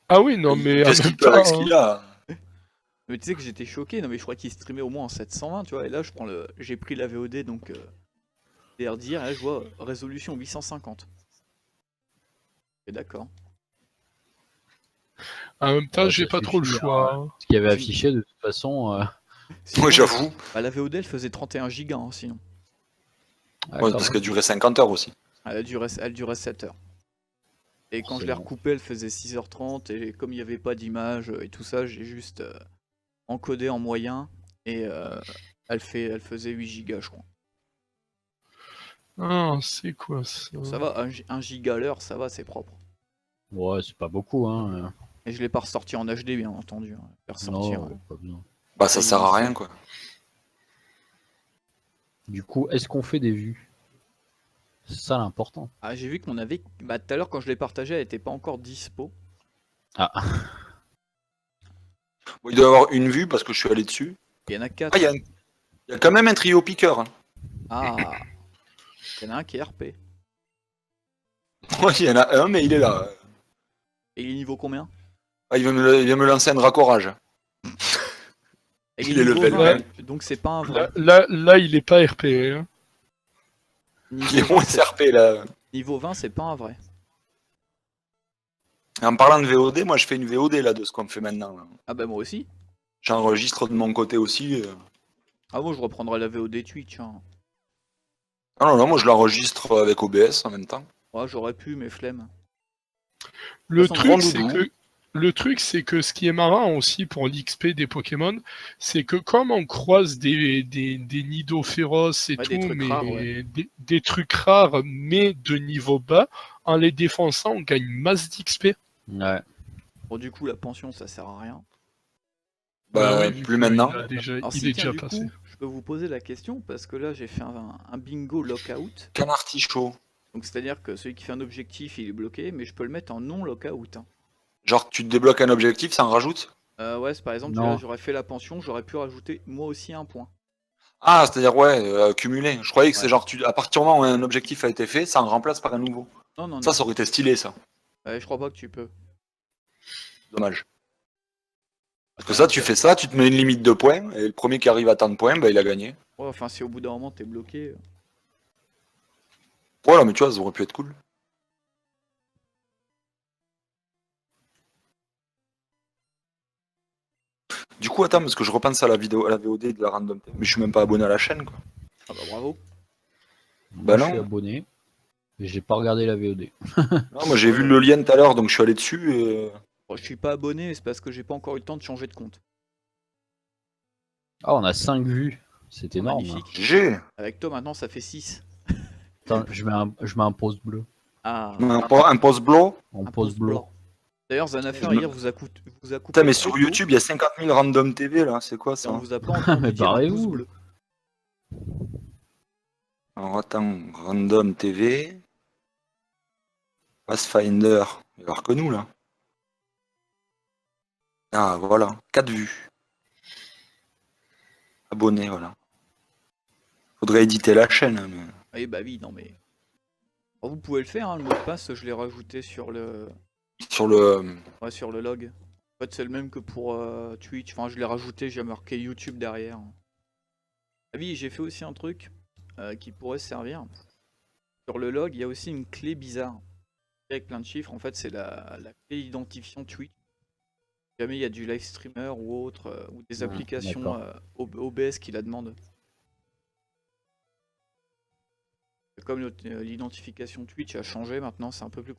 Ah oui, non, mais en Qu'est-ce même qu'il peut avec ce temps, qu'il a? Mais tu sais que j'étais choqué, non mais je crois qu'il streamait au moins en 720, tu vois, et là j'ai pris la VOD donc DRDR, et là je vois résolution 850. Et d'accord. en même temps, Ouais, j'ai ça pas trop le suffit, hein. choix. Ce qu'il y avait Sinon, affiché, de toute façon. sinon, Ouais, j'avoue. bah, la VOD elle faisait 31 gigas hein, sinon. Ouais, Quand parce même. qu'elle durait 50 heures aussi. Elle durait 7 heures. Et quand je l'ai Forcément. recoupé, elle faisait 6h30, et comme il n'y avait pas d'image et tout ça, j'ai juste encodé en moyen, et elle faisait 8 gigas je crois. Ah, c'est quoi ça? Bon, ça va, 1 giga à l'heure, ça va, c'est propre. Ouais, c'est pas beaucoup, hein. Et je l'ai pas ressorti en HD bien entendu, hein. Je l'ai ressorti Non, pas besoin. Bah, ça taille sert à rien, initiale. quoi. Du coup, est-ce qu'on fait des vues? C'est ça l'important. Ah, j'ai vu que mon avis, bah tout à l'heure quand je l'ai partagé, elle était pas encore dispo. Ah, Bon, il doit y avoir une vue parce que je suis allé dessus. Il y en a Ah, 4. il y a quand même un trio piqueur. Hein. Ah, il y en a un qui est RP. Ouais, il y en a un, mais il est là. Et il est niveau combien? Ah, il vient me lancer un racorage. Et Il est level 20, Ouais. donc c'est pas un vrai. Là, il est pas RP. Hein. Il Niveau est 20, moins SRP, là. niveau 20, c'est pas un vrai. Et en parlant de VOD, moi, je fais une VOD, là, de ce qu'on me fait maintenant. Là. Ah bah moi aussi. J'enregistre de mon côté aussi. Ah bon, je reprendrai la VOD Twitch. Hein. Ah non, non, moi, je l'enregistre avec OBS en même temps. Ouais, j'aurais pu, mais flemme. Le façon, truc, grand c'est doudou. que ce qui est marrant aussi pour l'XP des Pokémon, c'est que comme on croise des nidos féroces et Ouais, tout, des trucs mais rares, ouais. des trucs rares, mais de niveau bas, en les défonçant, on gagne masse d'XP. ouais. Bon, du coup, la pension, ça sert à rien. Bah oui, Bah, vu plus qu'il maintenant. Alors il si, est tiens, déjà du passé. coup, je peux vous poser la question, parce que là, j'ai fait un bingo lockout. Qu'un artichaut. Donc c'est-à-dire que celui qui fait un objectif, il est bloqué, mais je peux le mettre en non lockout. Hein. Genre, tu te débloques un objectif, ça en rajoute? Ouais, par exemple, là, Non. j'aurais fait la pension, j'aurais pu rajouter moi aussi un point. Ah, c'est-à-dire, ouais, cumulé. Je croyais que c'est Ouais. genre, à partir du moment où un objectif a été fait, ça en remplace par un nouveau. Non, non, Ça, non. ça aurait été stylé, ça. Ouais, je crois pas que tu peux. Dommage. Parce que Enfin, ça, tu fais ça, tu te mets une limite de points, et le premier qui arrive à tant de points, bah, il a gagné. ouais, enfin, si au bout d'un moment t'es bloqué. Voilà, mais tu vois, ça aurait pu être cool. Du coup, attends, parce que je repense à la vidéo, à la VOD de la random. Mais je suis même pas abonné à la chaîne, quoi. Ah bah bravo. Bah Moi, je non. suis abonné. Mais j'ai pas regardé la VOD. Non, moi j'ai vu le lien tout à l'heure, donc je suis allé dessus. Bon, je suis pas abonné, mais c'est parce que j'ai pas encore eu le temps de changer de compte. Ah, on a 5 vues. C'est Oh, énorme. magnifique. GG. Avec toi maintenant ça fait 6. Attends, je mets un pouce bleu. Ah, Un post blow. En un pouce pouce bleu. blanc. D'ailleurs, Zanafer Je me- hier vous a coupé Putain, mais trop sur tôt, YouTube, il y a 50 000 random TV là, c'est quoi et on ça? vous a pas entendu Mais dire un pouce barrez-vous. bleu. Alors attends, random TV. Pathfinder. Il va y avoir que nous là. Ah voilà, 4 vues. Abonné, voilà. Faudrait éditer la chaîne. Hein, mais... Ah bah oui, non mais... Alors, vous pouvez le faire, hein, le mot de passe, je l'ai rajouté sur le... Sur le. Ouais, sur le log. En fait, c'est le même que pour Twitch. Enfin, je l'ai rajouté, j'ai marqué YouTube derrière. Ah oui, j'ai fait aussi un truc qui pourrait servir. Sur le log, il y a aussi une clé bizarre. Avec plein de chiffres, en fait, c'est la clé identifiant Twitch. Si jamais il y a du live streamer ou autre, ou des applications d'accord. OBS qui la demandent. Comme l'identification Twitch a changé, maintenant c'est un peu plus...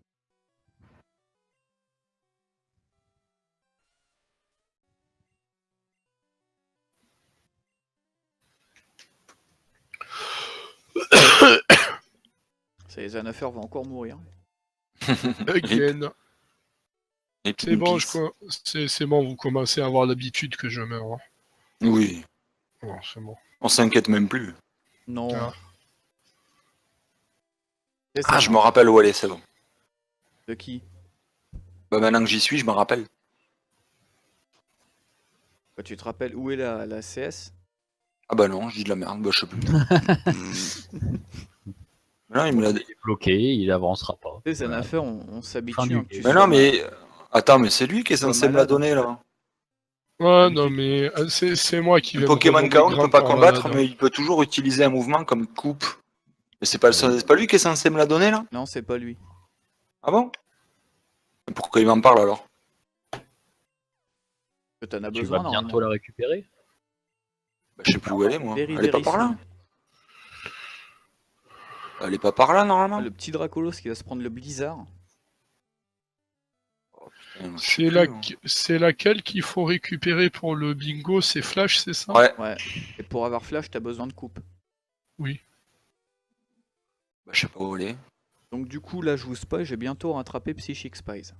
Les Anafer va encore mourir. Again. Et C'est bon, Pinkies. c'est bon, vous commencez à avoir l'habitude que je meurs. Hein. Oui, Bon, c'est bon. on s'inquiète même plus. Non. Ah. C'est Ah, ça, je me rappelle où aller, c'est bon. de qui? Bah maintenant que j'y suis, je me rappelle. Bah, tu te rappelles où est la CS? Ah bah non, je dis de la merde, bah je sais plus. Mais non, il me l'a dit. Il est bloqué, il avancera pas. Tu sais, Anafer, on s'habitue Fin du hein, que tu Mais sois non, mais Attends, mais c'est lui qui est Pas censé me la malade. donner là. Ouais, non, mais c'est moi qui Un vais me Pokémon renommer KO ne peut grand pas corps combattre, malade. mais il peut toujours utiliser un mouvement comme coupe. Mais c'est pas lui qui est censé me la donner là? Non, c'est pas lui. Ah bon? Pourquoi il m'en parle alors? Que t'en as Tu besoin vas bientôt normalement. la récupérer. Bah, je sais plus où elle est moi. Very, Elle est pas very par là? soon. Elle est pas par là Ah, normalement? le petit Dracolos qui va se prendre le blizzard. Putain, je sais plus, moi. C'est laquelle qu'il faut récupérer pour le bingo? C'est Flash, c'est ça? Ouais, Ouais. Et pour avoir flash, t'as besoin de coupe. Oui. bah, je sais pas où elle est. Donc du coup, là, je vous spoil, j'ai bientôt rattrapé Psychic Spies.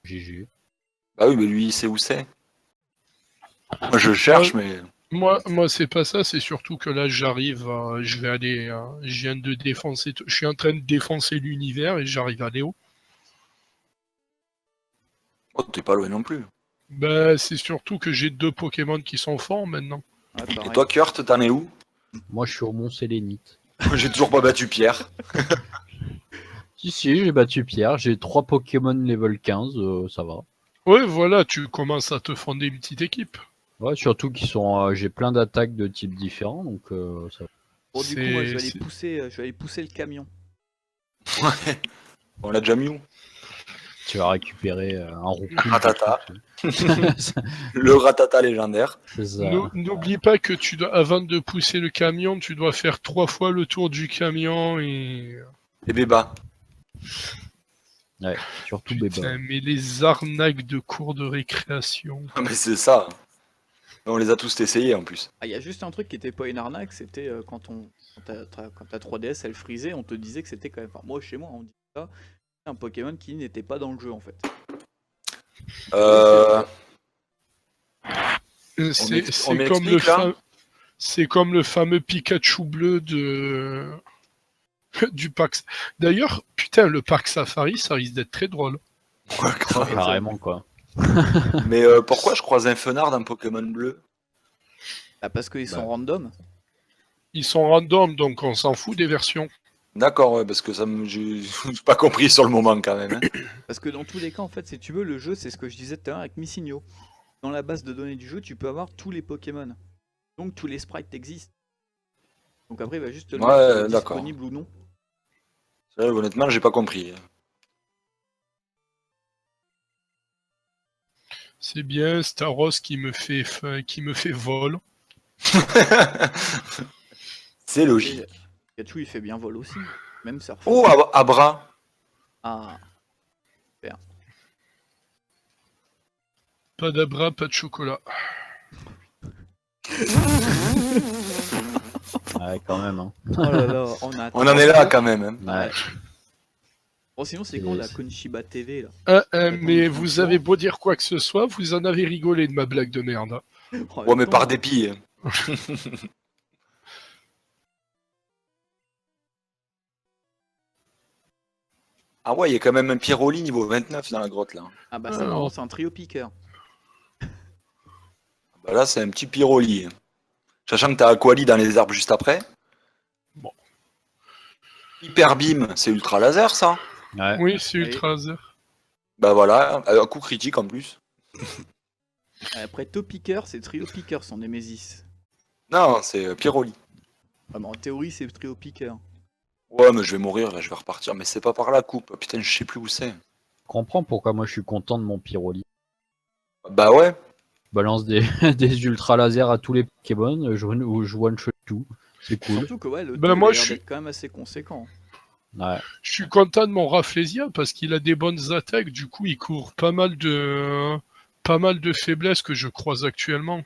GG. Bah oui, mais lui il sait où c'est. Moi je cherche, mais. Moi, c'est pas ça, c'est surtout que là, j'arrive, je vais aller, je viens de défoncer, je suis en train de défoncer l'univers et j'arrive à Léo. Oh, t'es pas loin non plus. Bah, c'est surtout que j'ai 2 Pokémon qui sont forts maintenant. Ouais, Et pareil. toi, Kurt, t'en es où? Moi, je suis au Mont Sélénite. J'ai toujours pas battu Pierre. Si, j'ai battu Pierre. J'ai 3 Pokémon level 15, ça va. Ouais, voilà, tu commences à te fonder une petite équipe. Ouais, surtout qu'ils sont. J'ai plein d'attaques de types différents, donc ça va. Bon, du coup, moi, je vais C'est- aller pousser le camion. Ouais. On l'a déjà mis où? Tu vas récupérer un roucou. Ratata. Le ratata légendaire. C'est ça. N'oublie pas que avant de pousser le camion, tu dois faire 3 fois le tour du camion et... Et Béba. Ouais, surtout Béba. Putain, mais les arnaques de cours de récréation. Ah, mais c'est ça. On les a tous essayés en plus. Ah, il y a juste un truc qui était pas une arnaque, c'était quand ta 3DS elle frisait, on te disait que c'était quand même. Enfin, moi, chez moi, on dit ça. Un Pokémon qui n'était pas dans le jeu en fait. Euh... C'est on comme m'explique, là c'est comme le fameux Pikachu bleu de du parc. D'ailleurs, putain, le parc Safari, ça risque d'être très drôle. Ouais, grave. Carrément, quoi. Mais pourquoi je croise un fenard d'un Pokémon bleu? Ah, parce qu'ils sont Bah. random. Ils sont random, donc on s'en fout des versions. D'accord, ouais, parce que j'ai pas compris sur le moment quand même. Hein. Parce que dans tous les cas, en fait, si tu veux, le jeu, c'est ce que je disais tout à l'heure avec Missigno. Dans la base de données du jeu, tu peux avoir tous les Pokémon. Donc tous les sprites existent. Donc après, il va juste te le Ouais, mettre d'accord. disponible ou non. Ça, honnêtement, j'ai pas compris. C'est bien Staros qui me fait vol. C'est logique. Et Pikachu, il fait bien vol aussi. Même surf. Oh, Abra. Ah, Pas d'abra, pas de chocolat. Ouais, quand même. Hein. oh là là, On en est là quand même. Hein. Ouais. Bon, sinon, c'est quand la Konshiba TV là? Mais vous avez beau dire quoi que ce soit, vous en avez rigolé de ma blague de merde. En Ouais, même mais temps, par dépit. Hein. Ah ouais, il y a quand même un Pierroli niveau 29 dans la grotte là. Ah bah ça, non, c'est un trio piqueur. Bah là, c'est un petit Pierroli. Hein. Sachant que t'as Aquali dans les arbres juste après. Bon. Hyper Beam, c'est ultra laser ça. Ouais. Oui, c'est Oui. ultra laser. Bah voilà, un coup critique en plus. Après, Topiqueur, c'est trio piqueur son Nemesis. Non, c'est Pierroli. Ah bah en théorie, c'est trio piqueur. Ouais, mais je vais mourir, là, je vais repartir. Mais c'est pas par la coupe. Putain, je sais plus où c'est. Je comprends pourquoi moi je suis content de mon Pyroli. Bah ouais. Je balance des, des ultra lasers à tous les Pokémon, je one-shot tout. C'est cool. Surtout que ouais, le Bah, taux, moi, il a l'air je suis- d'être quand même assez conséquent. Ouais. Je suis content de mon Rafflesia parce qu'il a des bonnes attaques, du coup il court pas mal de faiblesses que je croise actuellement.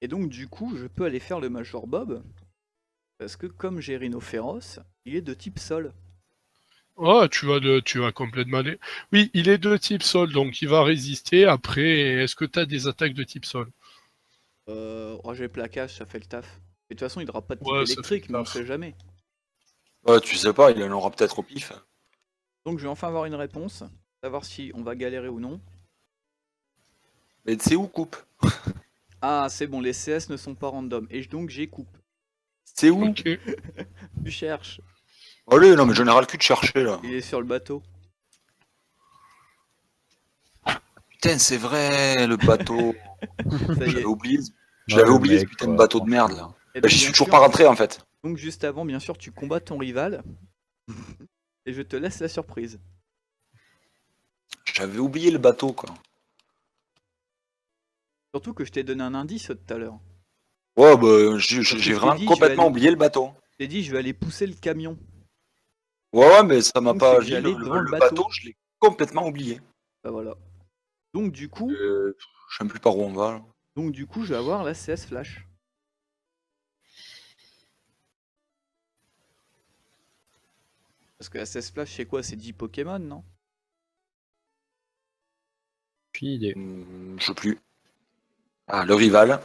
Et donc du coup, je peux aller faire le Major Bob. Parce que comme j'ai Rhinophéros, il est de type sol. Oh, tu vas complètement aller. Oui, il est de type sol, donc il va résister. Après, est-ce que tu as des attaques de type sol? Oh, j'ai plaquage, ça fait le taf. Et de toute façon, il n'aura pas de type Ouais, ça électrique, fait le mais on taf. sait jamais. Ouais, tu sais pas, il en aura peut-être au pif. Donc je vais enfin avoir une réponse, savoir si on va galérer ou non. Mais c'est où coupe? Ah, c'est bon, les CS ne sont pas random. Et donc j'ai coupe. C'est où? Ok. Tu cherches. Allez, non mais j'en ai ras le cul de chercher là. Il est sur le bateau. Putain, c'est vrai, le bateau. Ça y J'avais est. oublié, Ouais, le oublié ce mec, putain de quoi, bateau de merde là. franchement. Et Bah, donc, j'y suis bien toujours sûr, pas rentré en fait. donc juste avant, bien sûr, tu combats ton rival. Et je te laisse la surprise. J'avais oublié le bateau quoi. Surtout que je t'ai donné un indice tout à l'heure. Ouais, bah, Parce que j'ai je t'ai vraiment dit, complètement oublié le bateau. je t'ai dit, je vais aller pousser le camion. Ouais, mais ça m'a Donc c'est pas. que j'allais devant le Le bateau. bateau, je l'ai complètement oublié. Bah voilà. Donc du coup, Je sais même plus par où on va là. je vais avoir la CS Flash. Parce que la CS Flash, c'est quoi? C'est 10 Pokémon, non? Aucune idée. Je sais plus. Ah, le rival.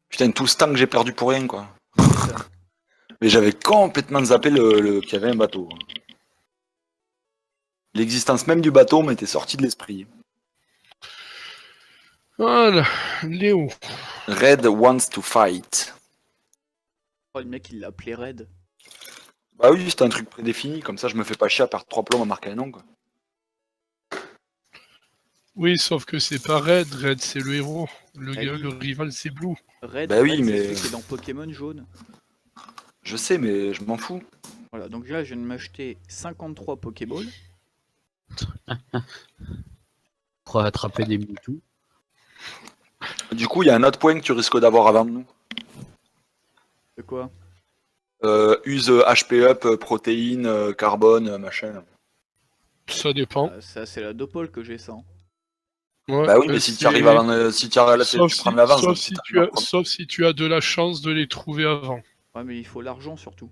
Putain, tout ce temps que j'ai perdu pour rien quoi. Mais j'avais complètement zappé qu'il y avait un bateau. L'existence même du bateau m'était sortie de l'esprit. Voilà, Léo. Red wants to fight. Oh, le mec, il l'a appelé Red. Bah oui, c'était un truc prédéfini, comme ça je me fais pas chier à perdre 3 plombs à marquer un nom quoi. Oui, sauf que c'est pas Red. Red, c'est le héros. Ah oui. Le rival, c'est Blue. Red, Bah oui, Red, mais- c'est celui qui est dans Pokémon jaune. Je sais, mais je m'en fous. Voilà, donc là, je viens de m'acheter 53 Pokéballs. Pour attraper des Mewtwo. Du coup, il y a un autre point que tu risques d'avoir avant nous. De quoi? Use HP up, protéines, carbone, machin. Ça dépend. Ça, c'est la Dopole que j'ai ça. Hein. Ouais, Bah oui, mais si tu arrives avant, si tu arrives là, tu prends de l'avance. donc si t'arrives en premier- sauf si tu as de la chance de les trouver avant. Ouais, mais il faut l'argent surtout.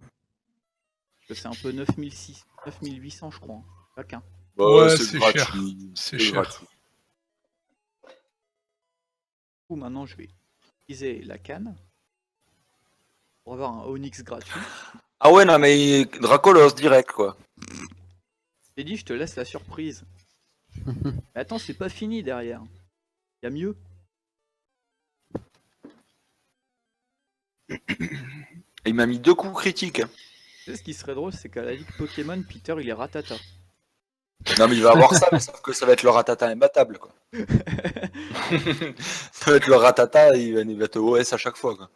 Parce que c'est un peu 9600, 9800, je crois. Hein. Chacun. Bah Ouais, c'est c'est gratuit. cher. C'est cher. gratuit. Du coup, maintenant, je vais utiliser la canne pour avoir un Onyx gratuit. Ah ouais, non, mais Dracolos direct quoi. J'ai dit, je te laisse la surprise. Mais attends, c'est pas fini derrière. Y a mieux. Il m'a mis 2 coups critiques. Tu sais, ce qui serait drôle, c'est qu'à la Ligue Pokémon, Peter, il est ratata. Non, mais il va avoir ça, mais sauf que ça va être le ratata imbattable quoi. Ça va être le ratata, il va te OS à chaque fois quoi.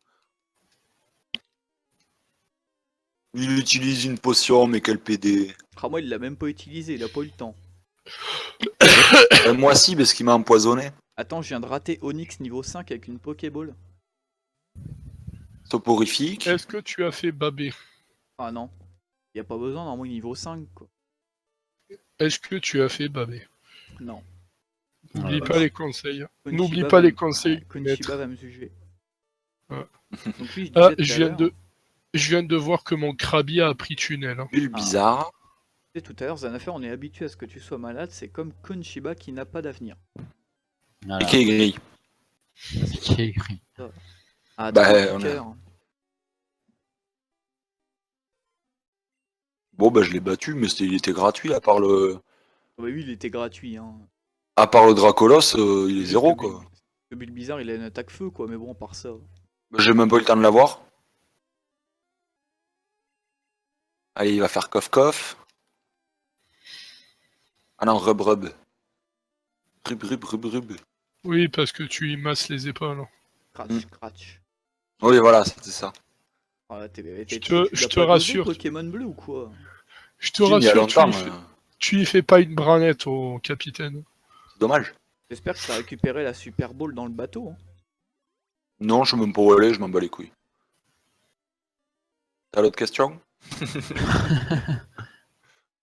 Il utilise une potion, mais quel PD. Ah, moi, il l'a même pas utilisé, il a pas eu le temps. Moi si, parce qu'il m'a empoisonné. Attends, je viens de rater Onyx niveau 5 avec une Pokéball. Soporifique. Est-ce que tu as fait Babé? Ah non. Y a pas besoin, normalement, niveau 5, quoi. Est-ce que tu as fait Babé? Non. N'oublie Ouais, pas les conseils. Konishiba N'oublie va pas les me- conseils. ouais, Konishiba maître. va me juger. Ouais. Donc oui, je Ah, disais tout je à viens l'heure, de voir que mon Krabi a appris tunnel. Hein. Bulle bizarre. tu sais, tout à l'heure, Zanafer, on est habitué à ce que tu sois malade, c'est comme Konishiba qui n'a pas d'avenir. Voilà. Et qui est gris. Qui est écrit. Ah, Bah, dans on le a- cœur. Bon bah je l'ai battu, mais il était gratuit à part le. Bah oui, il était gratuit, hein. À part le Dracolos, il est Juste zéro que quoi. Le build bizarre, il a une attaque feu, quoi, mais bon, par ça. J'ai même pas eu le temps de l'avoir. Allez, il va faire coff. Ah non, rub. Rub. Oui, parce que tu y masses les épaules. Hein. Scratch. Oui, voilà, c'était ça. Ah, Je tu te l'as pas dosé, rassure. Pokémon bleu ou quoi? Je te Si, mais il y a rassure, longtemps, tu y fais pas une branlette au capitaine. c'est dommage. J'espère que tu as récupéré la Super Bowl dans le bateau. Hein. Non, je suis même pas où aller, je m'en bats les couilles. T'as l'autre question?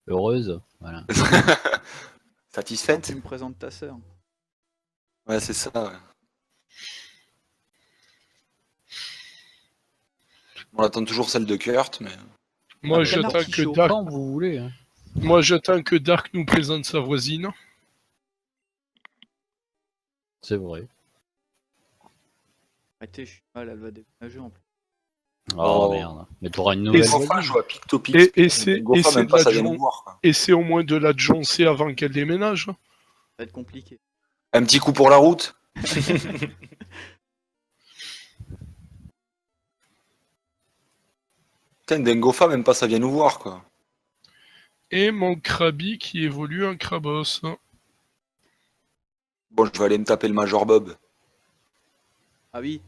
Heureuse. Voilà. Satisfaite? Tu me présentes ta sœur. Ouais, c'est ça, ouais. On attend toujours celle de Kurt, mais. Moi, Un j'attends canard que qui chaud. Dark. Quand vous voulez. Hein. Moi, j'attends que Dark nous présente sa voisine. C'est vrai. Arrêtez, je suis mal, elle va déménager en plus. Oh, Oh. merde. Mais t'auras une nouvelle. c'est- Enfin, voisine. je joue à Pictopix. Et c'est même pas, de ça vient nous l'adjon- voir, quoi. et c'est au moins de l'adjoncer avant qu'elle déménage. Ça va être compliqué. Un petit coup pour la route. Putain, Dengofa, même pas ça vient nous voir, quoi. Et mon Krabi qui évolue en Krabos. Bon, je vais aller me taper le Major Bob. Ah oui.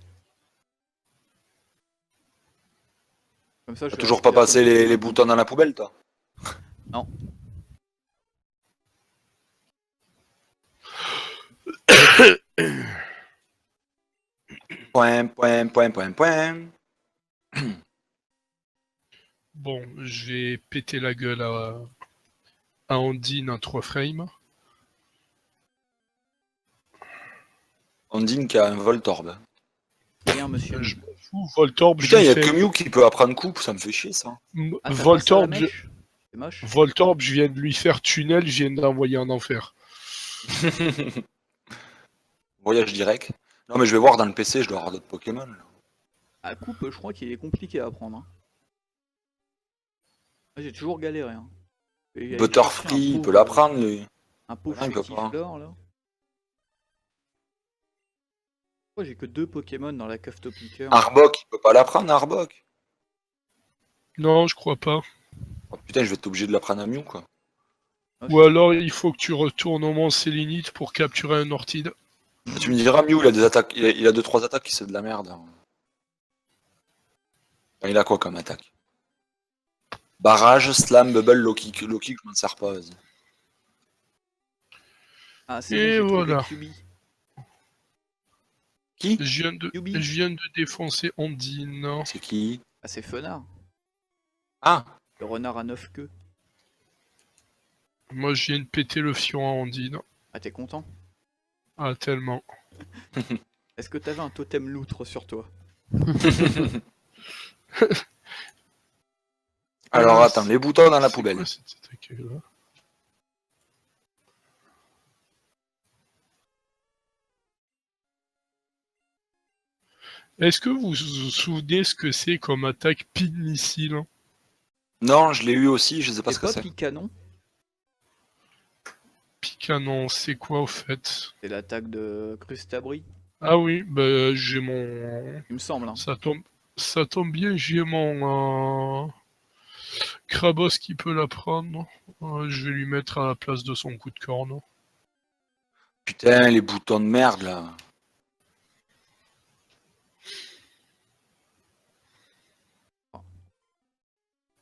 Comme ça, je T'as vais toujours pas récupérer passé ton les Pokémon. boutons dans la poubelle, toi? Non. Point. Bon, je vais péter la gueule à Ondine en 3 frames. Ondine qui a un Voltorb. Rien, monsieur. Je m'en fous, Voltorb, je Putain, lui il y a fais... que Mew qui peut apprendre coupe, ça me fait chier, ça. Ah, t'as pas ça à la Voltorb, mèche? C'est moche. Voltorb, je viens de lui faire tunnel, je viens d'envoyer en enfer. Voyage direct. Non, mais je vais voir dans le PC, je dois avoir d'autres Pokémon. Là. Ah, coupe, je crois qu'il est compliqué à apprendre. Hein. Moi, j'ai toujours galéré. Hein. Et j'ai cherché Butterfree, il peut l'apprendre, lui. Un pauvre Non, il peut pas. Chutiflore, là. Pourquoi j'ai que 2 Pokémon dans la cave Topiqueur? Arbok, il peut pas l'apprendre, Arbok. Non, je crois pas. Oh, putain, je vais être obligé de l'apprendre à Mew, quoi. Ah, Ou alors, il faut que tu retournes au Mont Sélénite pour capturer un Ortide. Tu me diras, Mew, il a des attaques, il a 2-3 attaques qui c'est de la merde. Hein. Enfin, il a quoi comme attaque? Barrage, Slam, Bubble, Low-Kick. Low-Kick, je m'en sers pas, vas-y. Ah, c'est Et bon, j'ai voilà. trouvé Kyubi. Qui? Yubi. Je viens de défoncer Ondine. C'est qui? Ah, c'est Fenard. Ah, Le renard à 9 queues. Moi, je viens de péter le fion à Ondine. Ah, t'es content? Ah, tellement. Est-ce que t'avais un totem loutre sur toi? alors Ah, attends, les boutons dans la c'est poubelle. quoi cette attaque-là? Est-ce que vous vous souvenez ce que c'est comme attaque pin missile? Non, je l'ai eu aussi, je sais pas ce que pas c'est. Picanon? Picanon, c'est quoi au fait? C'est l'attaque de Crustabri, Ah oui, bah j'ai mon... il me semble. Hein. Ça tombe bien, j'ai mon Krabos qui peut la prendre. Je vais lui mettre à la place de son coup de corne. Putain, les boutons de merde, là.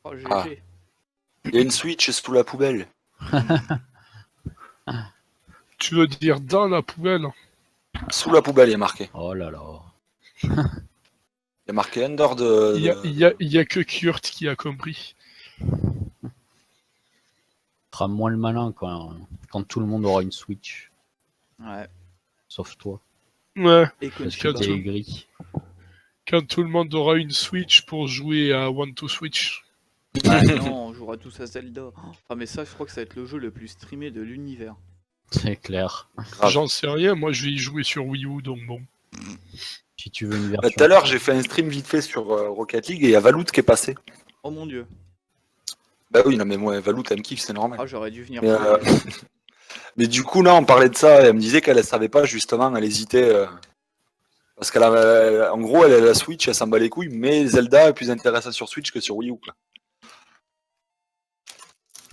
Oh, GG. Ah. Il y a une Switch sous la poubelle. Tu veux dire dans la poubelle? Sous la poubelle, il y a marqué. Oh là là. Il y a marqué Under de... Il y a que Kurt qui a compris. Sera moins le malin quand tout le monde aura une Switch. Ouais. Sauf toi. Ouais, Et Parce que que t'es aigri. quand tout le monde aura une Switch pour jouer à One to Switch. Ah non, on jouera tous à Zelda. Ah mais ça, je crois que ça va être le jeu le plus streamé de l'univers. C'est clair. Grave. J'en sais rien, moi je vais y jouer sur Wii U, donc bon. Si tu veux une Bah, version. tout à l'heure, j'ai fait un stream vite fait sur Rocket League et il y a Valout qui est passé. Oh mon dieu. Bah oui, non, mais moi, Valout, elle me kiffe, c'est normal. Ah, j'aurais dû venir. Mais, mais du coup, là, on parlait de ça et elle me disait qu'elle ne savait pas, justement, elle hésitait. Parce qu'elle a, en gros, elle a la Switch, elle s'en bat les couilles, mais Zelda est plus intéressant sur Switch que sur Wii U. Quoi.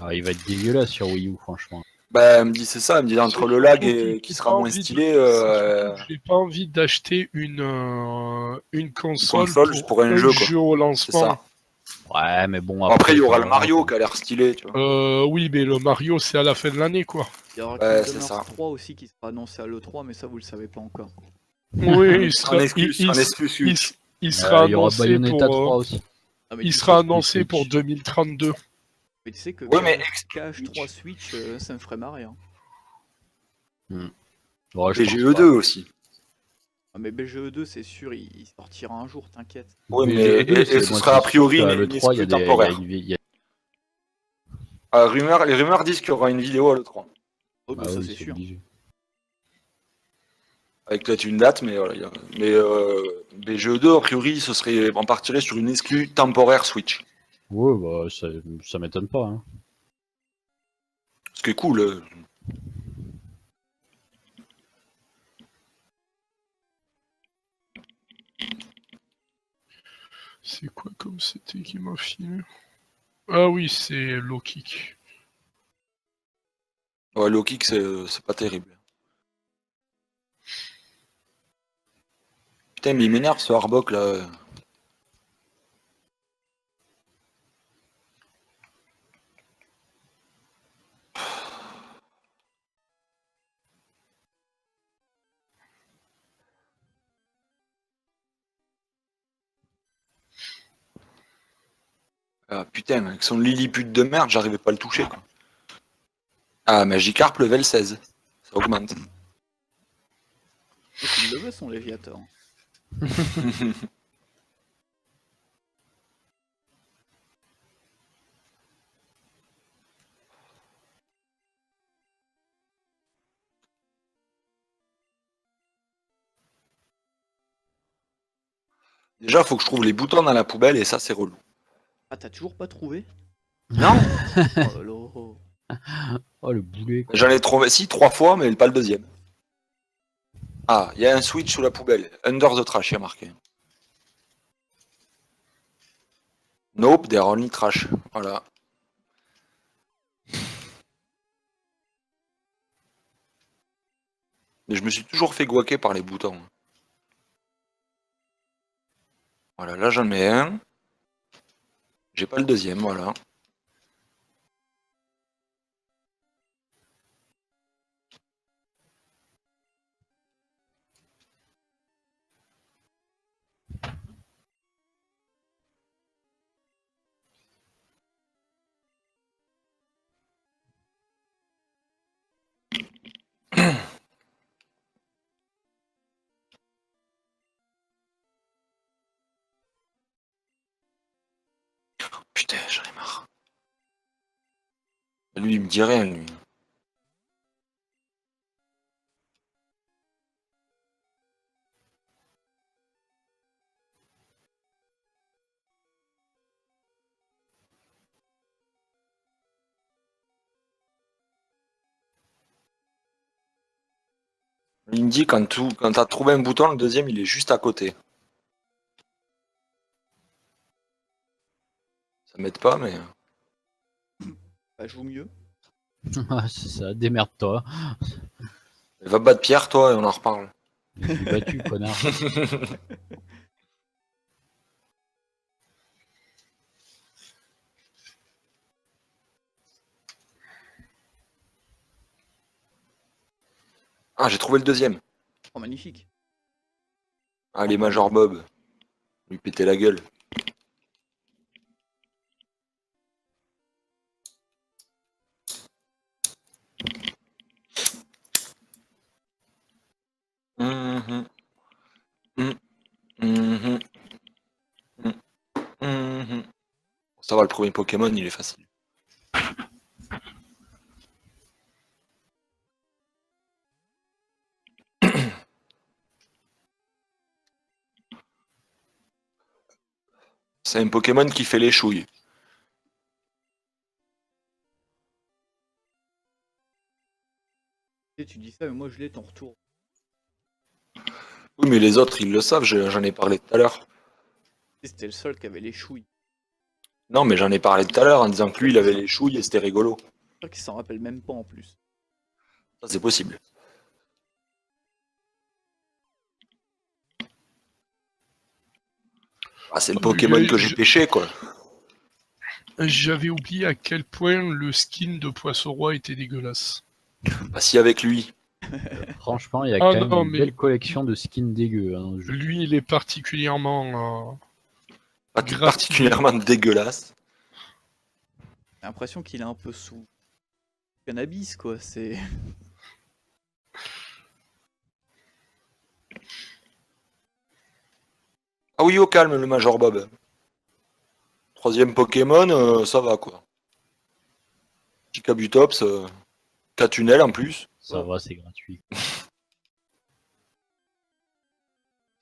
Ah, il va être dégueulasse sur Wii U, franchement. Bah, elle me dit, c'est ça, elle me dit entre le lag et qui J'ai sera pas moins envie de- stylé, J'ai pas envie d'acheter une console, console pour un jeu, quoi. au c'est lancement. ça. Ouais, mais bon. Après, il y aura le faudra- Mario qui a l'air stylé, tu vois. Oui, mais le Mario, c'est à la fin de l'année, quoi. Il y aura Ouais, Kingdom c'est ça. Hearts 3 aussi qui sera annoncé à l'E3, mais ça vous le savez pas encore. Oui, il sera, En exclus, en exclus Switch. il sera Il y aura annoncé Bayonetta pour, 3 aussi. Ah, mais il tu sera sais- annoncé pour Switch. 2032. mais tu sais que Ouais, mais Cash 3 Switch, ça me ferait marrer. Hein. Ouais, je Et pense GE2 pas. aussi. Ah, mais BGE2, c'est sûr, il sortira un jour, t'inquiète. Oui, Mais mais GE2, et c'est- ce moi, sera c'est a priori sûr qu'à une l'E3, il y a exclue des- il y a temporaire. une- il y a- Les rumeurs disent qu'il y aura une vidéo à l'E3. Oh, mais Ah ça oui, c'est c'est sûr. obligé. Avec peut-être une date, mais voilà. Mais BGE2, a priori, on partirait sur une exclue temporaire Switch. Ouais, bah, ça m'étonne pas. Hein. Ce qui est cool. C'est quoi comme c'était qui m'a filé? Ah oui, c'est Low Kick. Ouais, low kick, c'est pas terrible. Putain, mais il m'énerve ce Harbok là. Ah putain, avec son Lilliput de merde, j'arrivais pas à le toucher quoi. Ah, Magikarp level 16. Ça augmente. Il le veut son Léviator. Déjà, faut que je trouve les boutons dans la poubelle et ça, c'est relou. Ah, t'as toujours pas trouvé? Non. Oh lolo. Oh, le boulet, quoi. J'en ai trouvé, si, 3 fois, mais pas le deuxième. Ah, il y a un switch sous la poubelle. Under the trash, il y a marqué. Nope, they're only trash. Voilà. Mais je me suis toujours fait guaquer par les boutons. Voilà, là j'en mets un. J'ai pas le deuxième, voilà. Putain, j'en ai marre. Lui, il me dit rien, lui. Il me dit quand t'as trouvé un bouton, le deuxième, il est juste à côté. Ça m'aide pas, mais... Bah, joue mieux. Ah, c'est ça, démerde-toi. Va battre Pierre, toi, et on en reparle. Je suis battu, connard. Ah, j'ai trouvé le deuxième. Oh, magnifique. Allez, Major Bob. Lui péter la gueule. Mhm. Mhm. Mhm. Mhm. Ça va, le premier Pokémon, il est facile. C'est un Pokémon qui fait les chouilles. Tu dis ça, mais moi je l'ai ton retour. Oui, mais les autres, ils le savent, j'en ai parlé tout à l'heure. C'était le seul qui avait les chouilles. Non, mais j'en ai parlé tout à l'heure en disant que lui, il avait les chouilles et c'était rigolo. C'est sûr qu'il s'en rappelle même pas en plus. Ça, c'est possible. Ah, c'est le Pokémon que j'ai pêché, quoi. J'avais oublié à quel point le skin de Poisson Roi était dégueulasse. Bah, si avec lui. Franchement, il y a Ah quand même non, une mais- belle collection de skins dégueux. Hein, dans le jeu. Lui, il est particulièrement... Particulièrement dégueulasse. J'ai l'impression qu'il est un peu sous cannabis, quoi. C'est. Ah oui, au calme, le Major Bob. Troisième Pokémon, ça va, quoi. Petit Kabutops, 4 tunnels en plus. Ça va, c'est gratuit.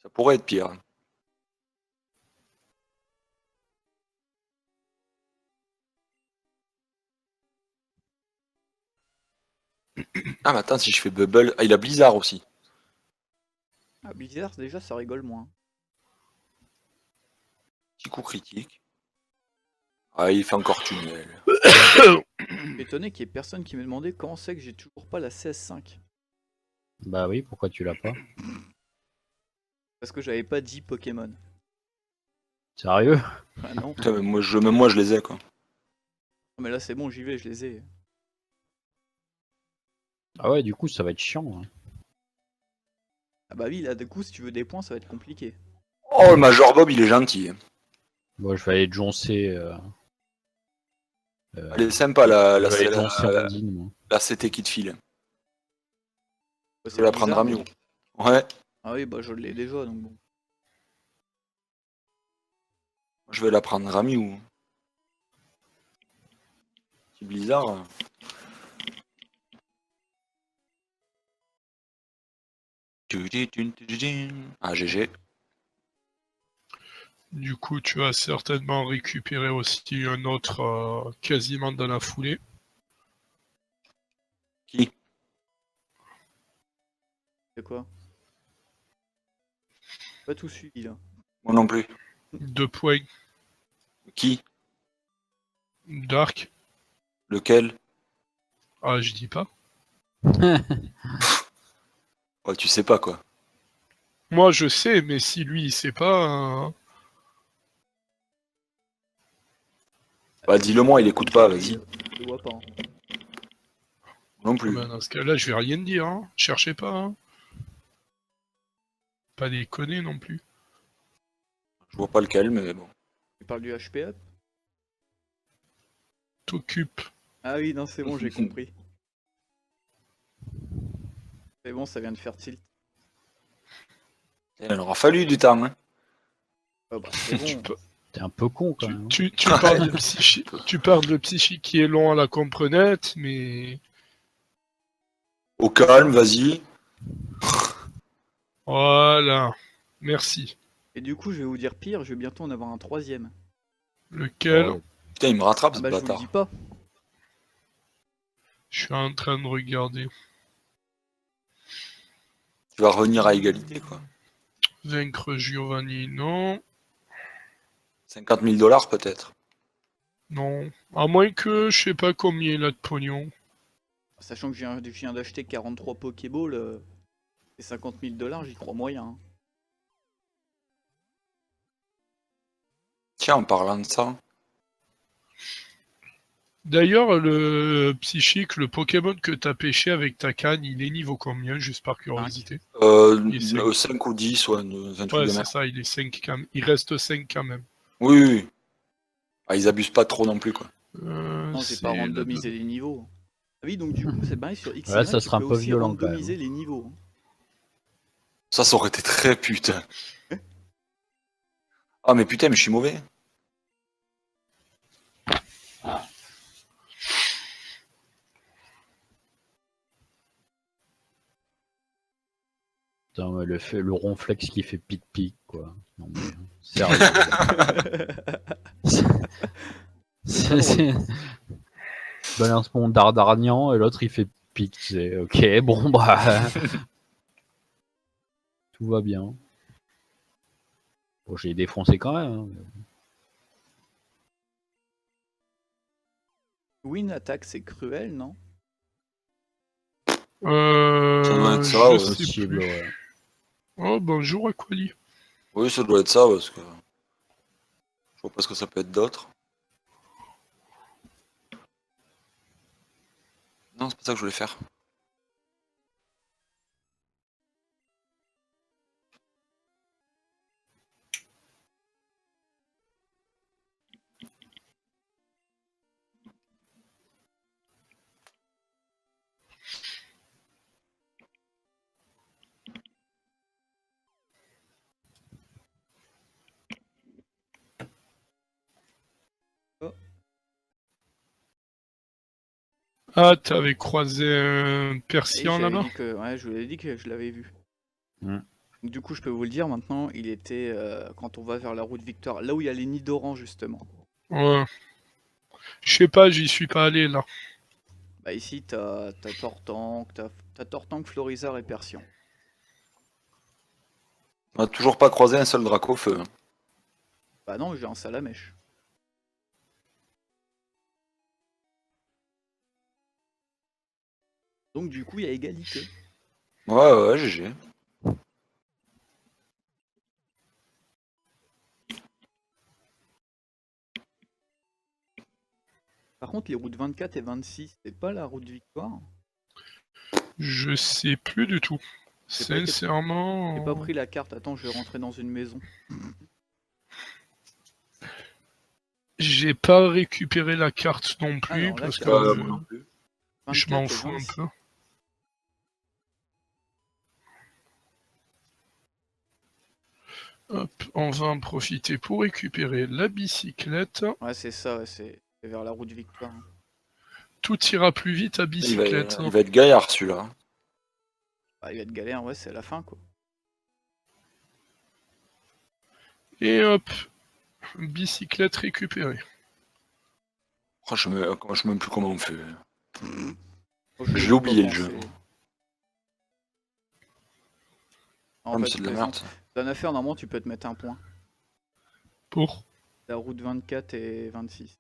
Ça pourrait être pire. Ah, mais attends, si je fais Bubble... Ah, il a Blizzard aussi. Ah, Blizzard, déjà, ça rigole moins. Petit coup critique. Ah, il fait encore tunnel. Je suis étonné qu'il y ait personne qui m'ait demandé comment c'est que j'ai toujours pas la CS5. Bah oui, pourquoi tu l'as pas? Parce que j'avais pas dit Pokémon. Sérieux? Ah non. Putain, mais même moi, je les ai, quoi. Mais là, c'est bon, j'y vais, je les ai. Ah ouais, du coup, ça va être chiant. Hein. Ah bah oui, là, du coup, si tu veux des points, ça va être compliqué. Oh, le Major Bob, il est gentil. Bon, je vais aller joncer. Elle est sympa, la, Je la, vais aller la, joncer la, Rondine, moi. la CT qui te file. Bah, Je vais la prendre Blizzard. à Mew. Ouais, Ah oui, bah je l'ai déjà, donc bon. je vais la prendre à Mew. Petit Blizzard. Ah, GG. Du coup, tu vas certainement récupérer aussi un autre quasiment dans la foulée. Qui? C'est quoi? Pas tout suivi là. Moi non plus. 2 points. Qui? Dark. Lequel? Ah, je dis pas. Ouais, tu sais pas, quoi. Moi, je sais, mais si lui, il sait pas... Bah, dis-le moi, il écoute pas, vas-y. Je le vois pas. Hein. Non plus. ben, dans ce cas-là, je vais rien dire. Hein. Cherchez pas. Hein. Pas déconner non plus. Je vois pas lequel, mais bon. Tu parles du HP up? T'occupe. Ah oui, non, c'est bon, j'ai compris. C'est bon, ça vient de faire tilt. Il en aura fallu du temps, hein. Ah bah, c'est Tu, bon. pa- T'es un peu con quand tu, même. tu, tu parles de psychique. Tu parles de psychique qui est long à la comprenette, mais... Au calme, vas-y. Voilà. Merci. Et du coup, je vais vous dire pire, je vais bientôt en avoir un troisième. Lequel? Oh, Putain, il me rattrape, Ah ce bah, je vous le bâtard. dis pas. Je suis en train de regarder. Tu vas revenir à égalité, quoi. Vaincre Giovanni, non. 50 000 dollars, peut-être. Non. À moins que je sais pas combien il a de pognon. Sachant que je viens d'acheter 43 Pokéballs et 50 000 $, j'y crois moyen. Hein. Tiens, en parlant de ça. D'ailleurs, le psychique, le Pokémon que t'as pêché avec ta canne, il est niveau combien, juste par curiosité? Il est 5. 5 ou 10, ouais, un truc Ouais, de c'est merde. ça, il est 5 quand même. Il reste 5 quand même. Oui, oui, oui. Ah, ils abusent pas trop non plus, quoi. Non, j'ai C'est pas là randomisé les niveaux. Ah oui, donc du coup, c'est pareil sur X Ouais, ça tu sera peux un peu aussi violent, quand même. randomiser les niveaux. Hein. Ça aurait été très putain. Ah, mais putain, mais je suis mauvais. putain, ouais, le ronflex qui fait pic-pic, quoi. Non mais, sérieux. c'est... Je balance mon dardarnian et l'autre il fait pic, c'est ok, bon bah... Tout va bien. Bon, j'ai défoncé quand même. Hein. Win attaque, c'est cruel, non? Ça doit être ça, je ouais. sais Possible, plus. ouais. Oh, bonjour Aquali. Oui, ça doit être ça, parce que... Je vois pas ce que ça peut être d'autre. Non, c'est pas ça que je voulais faire. Ah, t'avais croisé un Et Persian j'avais là-bas? dit que, ouais, je vous avais dit que je l'avais vu. Mm. Donc, du coup, je peux vous le dire maintenant, il était quand on va vers la route Victoire, là où il y a les nids d'oran justement. Ouais. Je sais pas, j'y suis pas allé là. Bah ici, t'as Tortank, t'as Tortank, Florizard et Persian. On a toujours pas croisé un seul drac au feu. Hein. Bah non, j'ai un Salamèche. Donc du coup, il y a égalité. Ouais, GG. Par contre, les routes 24 et 26, c'est pas la route Victoire? Je sais plus du tout. J'ai pas été- Sincèrement. J'ai pas pris la carte. Attends, je vais rentrer dans une maison. J'ai pas récupéré la carte non plus Alors, la parce que carte. Moi non plus. je 24 m'en et fous un 26. peu. Hop, on va en profiter pour récupérer la bicyclette. Ouais, c'est ça, ouais, c'est vers la route Victoire. Tout ira plus vite à Il va, bicyclette. il va être gaillard celui-là. Bah, il va être galère, ouais, c'est la fin quoi. Et hop, bicyclette récupérée. Oh, je sais même plus comment on fait. Oh, J'ai ai oublié pas le jeu. pensé. Ah, En mais fait, c'est de la par merde. exemple, dans l'affaire, normalement, tu peux te mettre un point. Pour La route 24 et 26.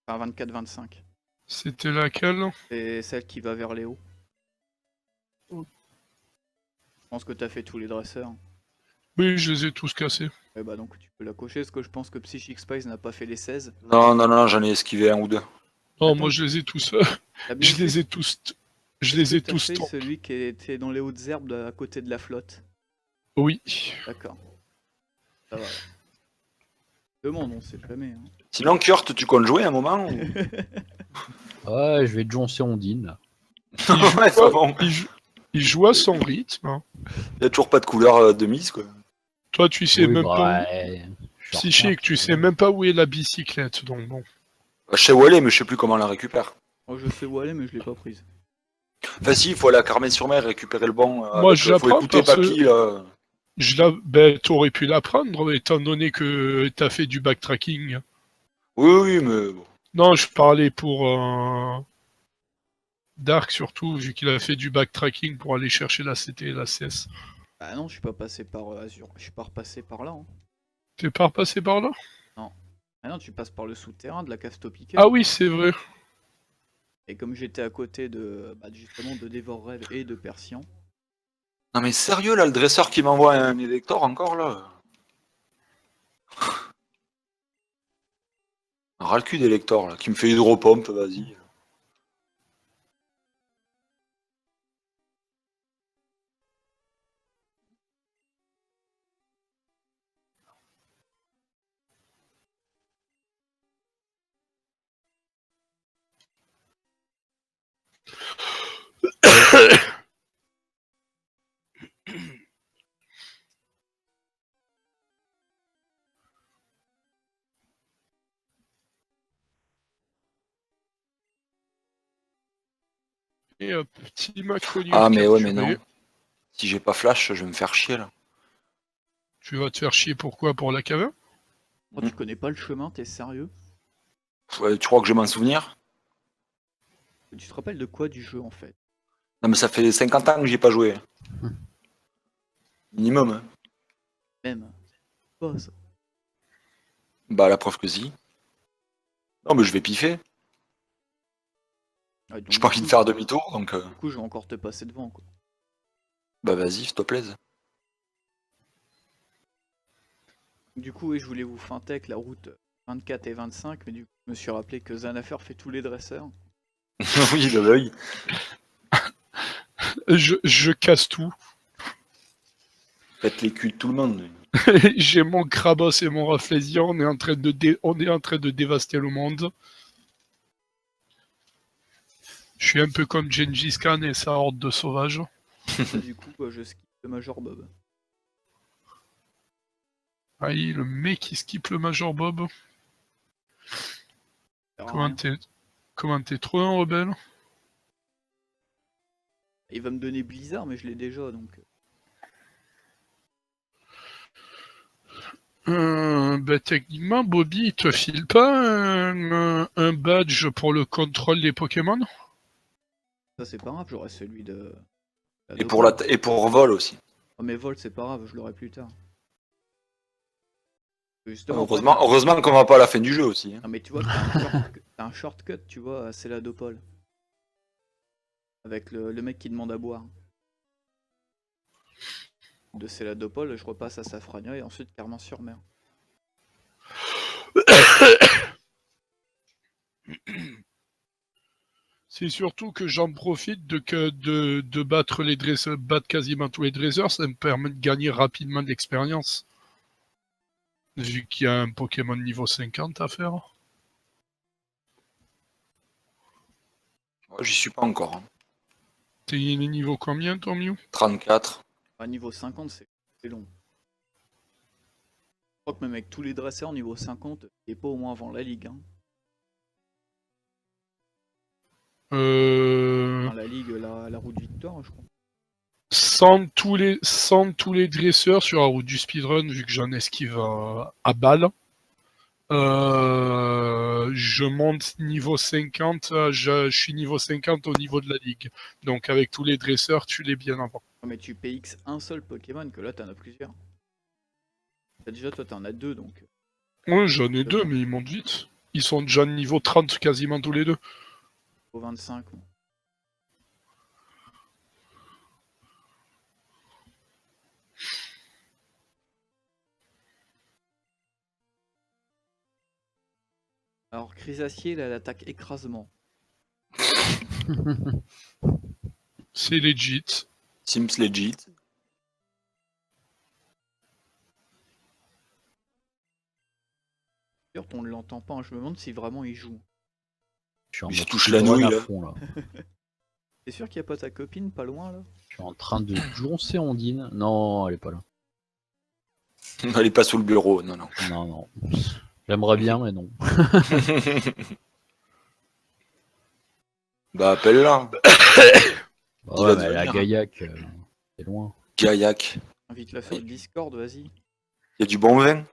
Enfin, 24-25. C'était laquelle? C'est celle qui va vers les hauts. Je pense que t'as fait tous les dresseurs. Oui, je les ai tous cassés. Et bah donc tu peux la cocher, parce que je pense que Psychic Spice n'a pas fait les 16. Non, j'en ai esquivé un ou deux. Non, Attends. moi je les ai tous. T'as bien Je les ai tous. Je les ai tous. fait tant- celui qui était dans les hautes herbes à côté de la flotte. Oui. D'accord. Ça va. Demande, on sait jamais. Hein. Sinon, Kurt, tu comptes jouer un moment ou... Ouais, je vais joncer Ondine. là. Ouais, c'est bon. Il joue à son rythme. Hein. Il n'y a toujours pas de couleur de mise, quoi. Toi, tu sais Oui, même bah, pas où... ouais, je suis en Psychique, retard, tu c'est sais bon. même pas où est la bicyclette, donc bon. Je sais où elle est, mais je sais plus comment on la récupère. Oh, je sais où aller, mais je l'ai pas prise. Enfin, si, il faut aller à Carmen-sur-Mer et récupérer le bon. Moi, avec, je la faut prends écouter parce Papy, que- là. Ben, t'aurais pu la prendre, étant donné que t'as fait du backtracking. Oui, mais bon. Non, je parlais pour Dark surtout, vu qu'il a fait du backtracking pour aller chercher la CT et la CS. Ah non, je suis pas passé par Azur. Je suis pas repassé par là. Hein. T'es pas repassé par là? Ah non, tu passes par le souterrain de la cave Topica. Ah oui, c'est vrai. Et comme j'étais à côté de justement de Dévore Rêve et de Persian. Non, mais sérieux, là, le dresseur qui m'envoie un élector encore, là. Un ras-le-cul d'élector, là, qui me fait hydropompe, vas-y. Et hop, petit Macronio Ah, mais ouais, mais capturé. non. Si j'ai pas flash, je vais me faire chier, là. Tu vas te faire chier pourquoi? Pour la cave? Oh, tu connais pas le chemin, t'es sérieux? Ouais, tu crois que je vais m'en souvenir? Tu te rappelles de quoi du jeu en fait? Non, mais ça fait 50 ans que j'y ai pas joué. Minimum, hein. Même. Pas ça. Bah, la preuve que si. Non, mais je vais piffer. Ouais, donc, J'ai pas du envie de coup- faire demi-tour, donc... Du coup, je vais encore te passer devant quoi. Bah, vas-y, s'il te plaise. Du coup, oui, je voulais vous fintech la route 24 et 25, mais du coup, je me suis rappelé que Zanafer fait tous les dresseurs. Oui, de l'œil. Je casse tout. Faites les culs de tout le monde. J'ai mon Krabos et mon Rafflesia, on est en train de dévaster le monde. Je suis un peu comme Gengis Khan et sa horde de sauvages. Et du coup, bah, je skip le Major Bob. Aïe, le mec qui skip le Major Bob. Ça sert à rien. Comment t'es trop un rebelle? Il va me donner Blizzard, mais je l'ai déjà donc. Bah, techniquement, Bobby, il te file pas un badge pour le contrôle des Pokémon? Ça, c'est pas grave, j'aurai celui de. la Et pour, et pour vol aussi. Oh, mais Volt, c'est pas grave, je l'aurai plus tard. Justement, Heureusement qu'on va pas à la fin du jeu aussi. Hein. non, mais tu vois, t'as un shortcut, tu vois, à Céladopol. Avec le mec qui demande à boire. De Céladopol, je repasse à Safrania et ensuite Carmin-sur-Mer. C'est surtout que j'en profite de battre les dresseurs, battre quasiment tous les dresseurs, ça me permet de gagner rapidement de l'expérience. Vu qu'il y a un Pokémon niveau 50 à faire. Ouais, j'y suis pas encore. Hein. T'es niveau combien, toi, Mew? 34. À niveau 50, c'est long. Je crois que même avec tous les dresseurs niveau 50, il est pas au moins avant la ligue. Hein. Enfin, la ligue, la route de victoire, je crois. Sans tous les dresseurs sur la route du speedrun, vu que j'en esquive à balle, je monte niveau 50, je suis niveau 50 au niveau de la ligue. Donc avec tous les dresseurs, tu l'es bien avant. Mais tu PX un seul Pokémon, que là t'en as plusieurs. Déjà, toi t'en as deux, donc. Ouais, j'en ai deux, mais ils montent vite. Ils sont déjà niveau 30 quasiment tous les deux. Au 25. Bon. Alors, Chrysacier, il a l'attaque écrasement. C'est legit. Sims legit. D'ailleurs, on ne l'entend pas, hein. Je me demande si vraiment il joue. Je suis en Il se mode touche la speedrun nouille, à là. fond, là. T'es sûr qu'il n'y a pas ta copine pas loin là? Je suis en train de joncer Ondine. Non, elle est pas là. Elle est pas sous le bureau, non, non. Non, non. J'aimerais bien, mais non. Bah, appelle-la. Bah Il ouais, va mais la devenir, hein. Gaillac, c'est loin. Gaillac. Invite-la sur le Discord, vas-y. Il y a du bon vin.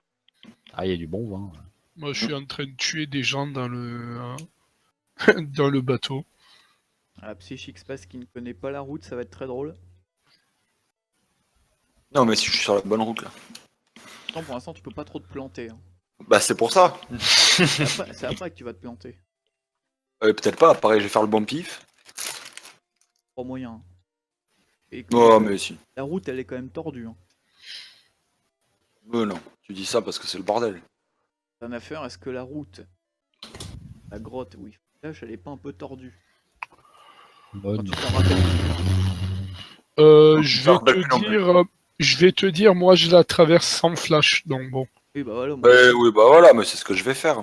Ah, il y a du bon vin. Moi, je suis en train de tuer des gens dans le dans le bateau. Ah, Psychic Space qui ne connaît pas la route, ça va être très drôle. Non, mais si je suis sur la bonne route, là. Attends, pour l'instant, tu peux pas trop te planter. Hein. Bah, c'est pour ça. C'est après que tu vas te planter. Peut-être pas, pareil, je vais faire le bon pif. Pas moyen. Hein. Et Oh, mais si. la route, elle est quand même tordue. Hein. Non, tu dis ça parce que c'est le bordel. T'en as affaire, est-ce que la route, la grotte où il flash, elle est pas un peu tordue? Bonne. Quand tu t'en rappelles. Je vais te dire, moi, je la traverse sans flash, donc bon. Oui, bah voilà. Moi, Oui, bah voilà, mais c'est ce que je vais faire.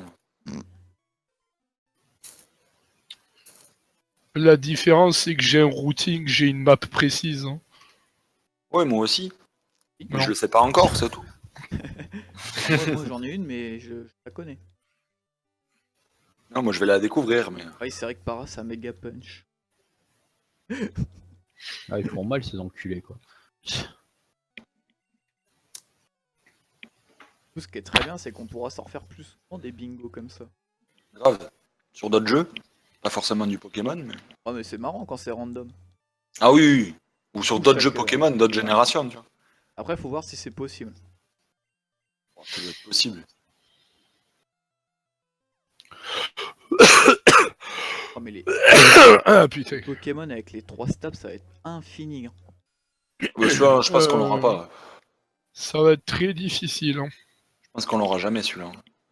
La différence, c'est que j'ai un routing, j'ai une map précise. Hein. Oui, moi aussi. Mais Non. je le sais pas encore, c'est tout. moi, j'en ai une, mais je la connais. Non, moi je vais la découvrir, mais. Oui, c'est vrai que Para, ça méga punch. Ah, ils font mal ces enculés, quoi. Tout ce qui est très bien, c'est qu'on pourra s'en refaire plus souvent des bingos comme ça. Grave. Sur d'autres jeux. Pas forcément du Pokémon, mais. Oh, mais c'est marrant quand c'est random. Ah oui, oui. Ou sur Tout d'autres ça jeux que- Pokémon, d'autres générations, tu vois. Après, faut voir si c'est possible. Ça doit être possible. Oh, mais les Ah putain. Pokémon avec les 3 stabs, ça va être infini. Hein. Ouais, celui-là, je pense qu'on l'aura pas. Ça va être très difficile. Hein. Je pense qu'on l'aura jamais celui-là.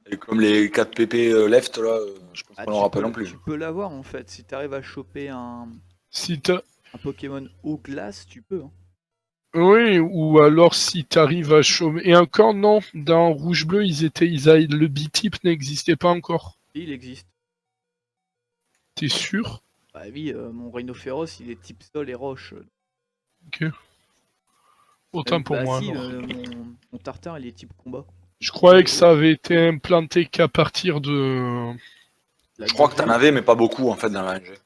Et comme les 4 PP left, là, je pense Ah, qu'on l'aura tu pas non plus. Tu peux l'avoir en fait. Si t'arrives à choper un Si t'as... Pokémon eau glace, tu peux. Hein. Oui, ou alors si t'arrives à chômer. Et encore non, dans Rouge Bleu, le B-type n'existait pas encore. Et il existe. T'es sûr? Bah oui, mon Rhinophéros, il est type sol et roche. Ok. Autant pour bah, moi. si, alors. mon Tartare, il est type combat. Je croyais que ça avait été implanté qu'à partir de... La Je crois que t'en Gaugie- avais, mais pas beaucoup en fait dans la RNG.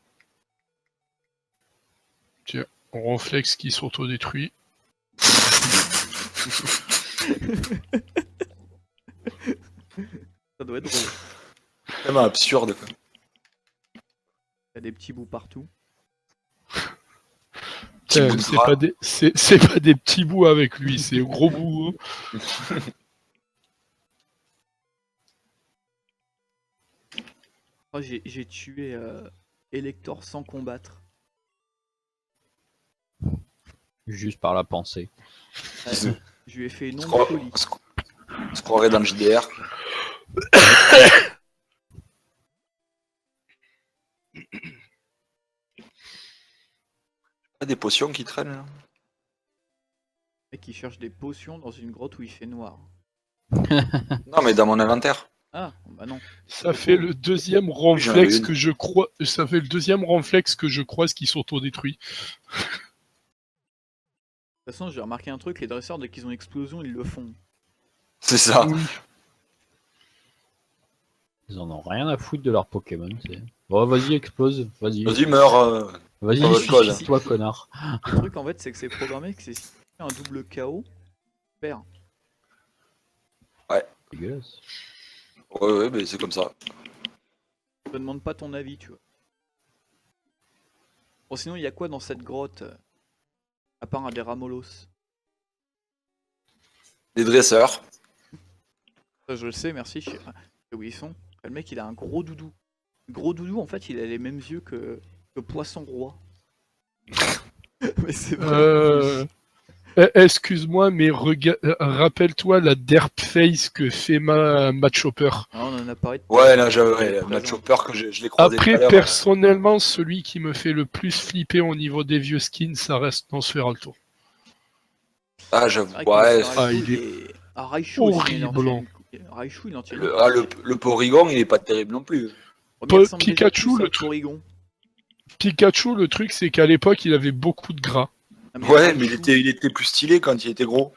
On réflexe qui s'autodétruit. Ça doit être drôle. Tellement absurde quoi. Il y a des petits bouts partout. Petit bout de C'est gras. pas des petits bouts avec lui, c'est un gros bout. Hein. Oh, j'ai tué Elector sans combattre. Juste par la pensée. Ouais, je lui ai fait une On se onde croit- folie. on se croirait dans le JDR. Ah, des potions qui traînent là. Le mec qui cherche des potions dans une grotte où il fait noir. Non, mais dans mon inventaire. Ah, bah non. Ça fait le deuxième j'en avais ronflex une. que je crois. Ça fait le deuxième ronflex que je croise qui s'auto-détruit. De toute façon, j'ai remarqué un truc, les dresseurs, dès qu'ils ont explosion, ils le font. C'est ça. Oui. Ils en ont rien à foutre de leur Pokémon. Bon, vas-y, explose. Vas-y. Vas-y, meurs. Vas-y, Dans votre code. suicide-toi, connard. Le truc, en fait, c'est que c'est programmé que c'est si tu fais un double KO, tu perds. Dégueulasse. Ouais, mais c'est comme ça. Je te demande pas ton avis, tu vois. Bon, sinon, il y a quoi dans cette grotte à part un des Ramolos? Des dresseurs. Ça, je le sais, merci. Je sais où ils sont. Le mec, il a un gros doudou. Le gros doudou, en fait, il a les mêmes yeux que Poisson Roi. Mais c'est vrai. Excuse-moi, mais rappelle-toi la derp face que fait Matt Chopper. Ah, on en a parlé. Ouais, là, j'avais Présent. Matt Chopper que je l'ai croisé tout Après, à l'heure. personnellement, celui qui me fait le plus flipper au niveau des vieux skins, ça reste Nosferalto. Ah, j'avoue. C'est vrai que Ouais. Nosferatu, Ah, il Ah, Raichu aussi, il en tient horrible. Raichu, il en tient Le Porygon, il est pas terrible non plus. Oh, mais il ressemble déjà Pikachu, plus à le truc. Porygon. Pikachu, le truc, c'est qu'à l'époque, il avait beaucoup de gras. Ah, mais Ouais, Raichu, mais il était plus stylé quand il était gros.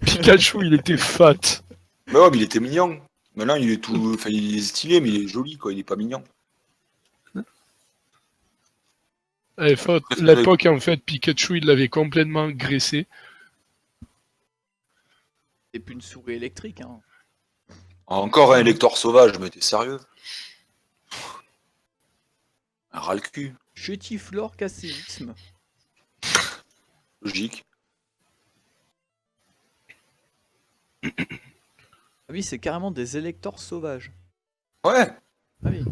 Pikachu, il était fat. Mais ouais, mais il était mignon. Maintenant, il est tout. Enfin, il est stylé, mais il est joli, quoi. Il est pas mignon. L'époque, en fait, Pikachu, il l'avait complètement graissé. c'est plus une souris électrique, hein. Encore un élector sauvage, mais t'es sérieux? Un ras le cul. Chétiflore casséisme. Logique. Ah oui, c'est carrément des électors sauvages. Ouais. Ah oui,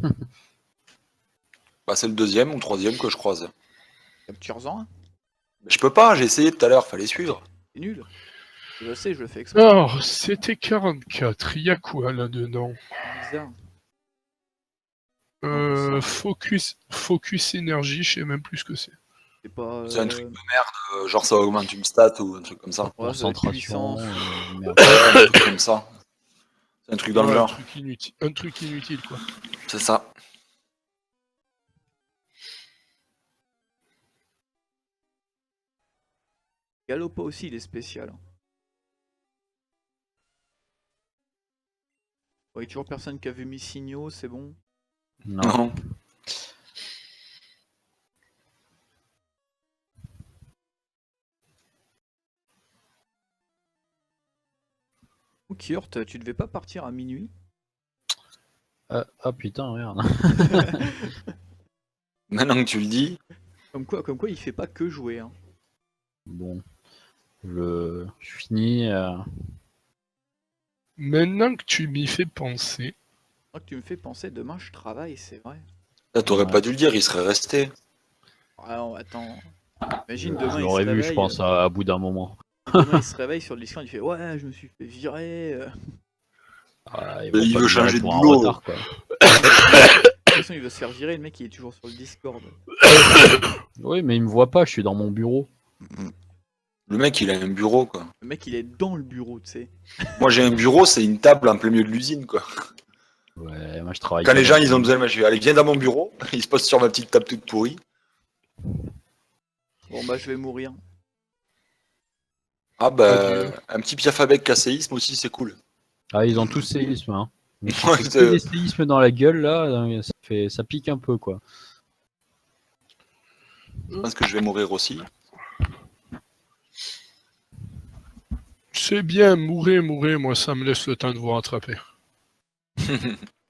Bah, c'est le deuxième ou le troisième que je croise. capture-en un. Mais je peux pas, j'ai essayé tout à l'heure, fallait suivre. C'est nul. Je sais, je le fais exprès. Alors, c'était 44. Il y a quoi là-dedans? Bizarre. Focus énergie, je sais même plus ce que c'est. C'est pas. C'est un truc de merde, genre ça augmente une stat ou un truc comme ça. Ouais, ça doit être Concentration. puissance. Merde. Un truc comme ça. C'est un truc dans le Ouais, genre. un truc inutile, quoi. C'est ça. Galopa aussi, il est spécial. Ouais, toujours personne qui a vu Missigno, c'est bon. Non. Non. Ou Kurt, tu devais pas partir à minuit? Ah putain, merde. Maintenant que tu le dis. Comme quoi, il fait pas que jouer, hein. Bon. Je finis. Maintenant que tu m'y fais penser, Moi, que tu me fais penser, demain je travaille, c'est vrai. Là, t'aurais Ouais. pas dû le dire, il serait resté. Alors, attends. Imagine Je demain il se l'aurais vu, réveille. je pense, à bout d'un moment. Demain il se réveille sur le Discord, il fait ouais, je me suis fait virer. Ah, Il vont veut pas me changer virer de pour un boulot. retard, quoi. De toute façon, il veut se faire virer, le mec il est toujours sur le Discord. Oui, mais il me voit pas, je suis dans mon bureau. Le mec, il a un bureau, quoi. Le mec il est dans le bureau, tu sais. Moi, j'ai un bureau, c'est une table en plein milieu de l'usine, quoi. Ouais, moi je travaille. Quand pas les gens, dans- ils ont besoin de moi, je vais allez, viens dans mon bureau. Il se pose sur ma petite table toute pourrie. Bon bah je vais mourir. Ah bah, Adieu. un petit piaf avec casséisme aussi, c'est cool. Ah, ils ont tous séisme, hein. Mais Ouais, si c'est- que des séismes dans la gueule, là, ça pique un peu, quoi. Je pense que je vais mourir aussi. c'est bien, mourrez, moi ça me laisse le temps de vous rattraper.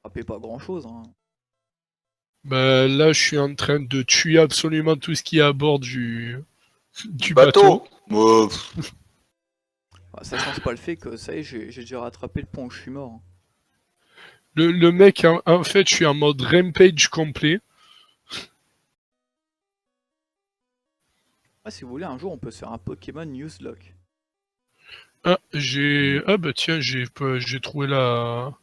Frappez pas grand chose, hein. Bah, là, je suis en train de tuer absolument tout ce qui est à bord du bateau. Bon, Ah, ça change pas le fait que ça y est, j'ai déjà rattrapé le point où je suis mort. Le mec, en fait, je suis en mode rampage complet. Ah, si vous voulez, un jour on peut se faire un Pokémon Nuzlocke. Ah, bah tiens, j'ai trouvé la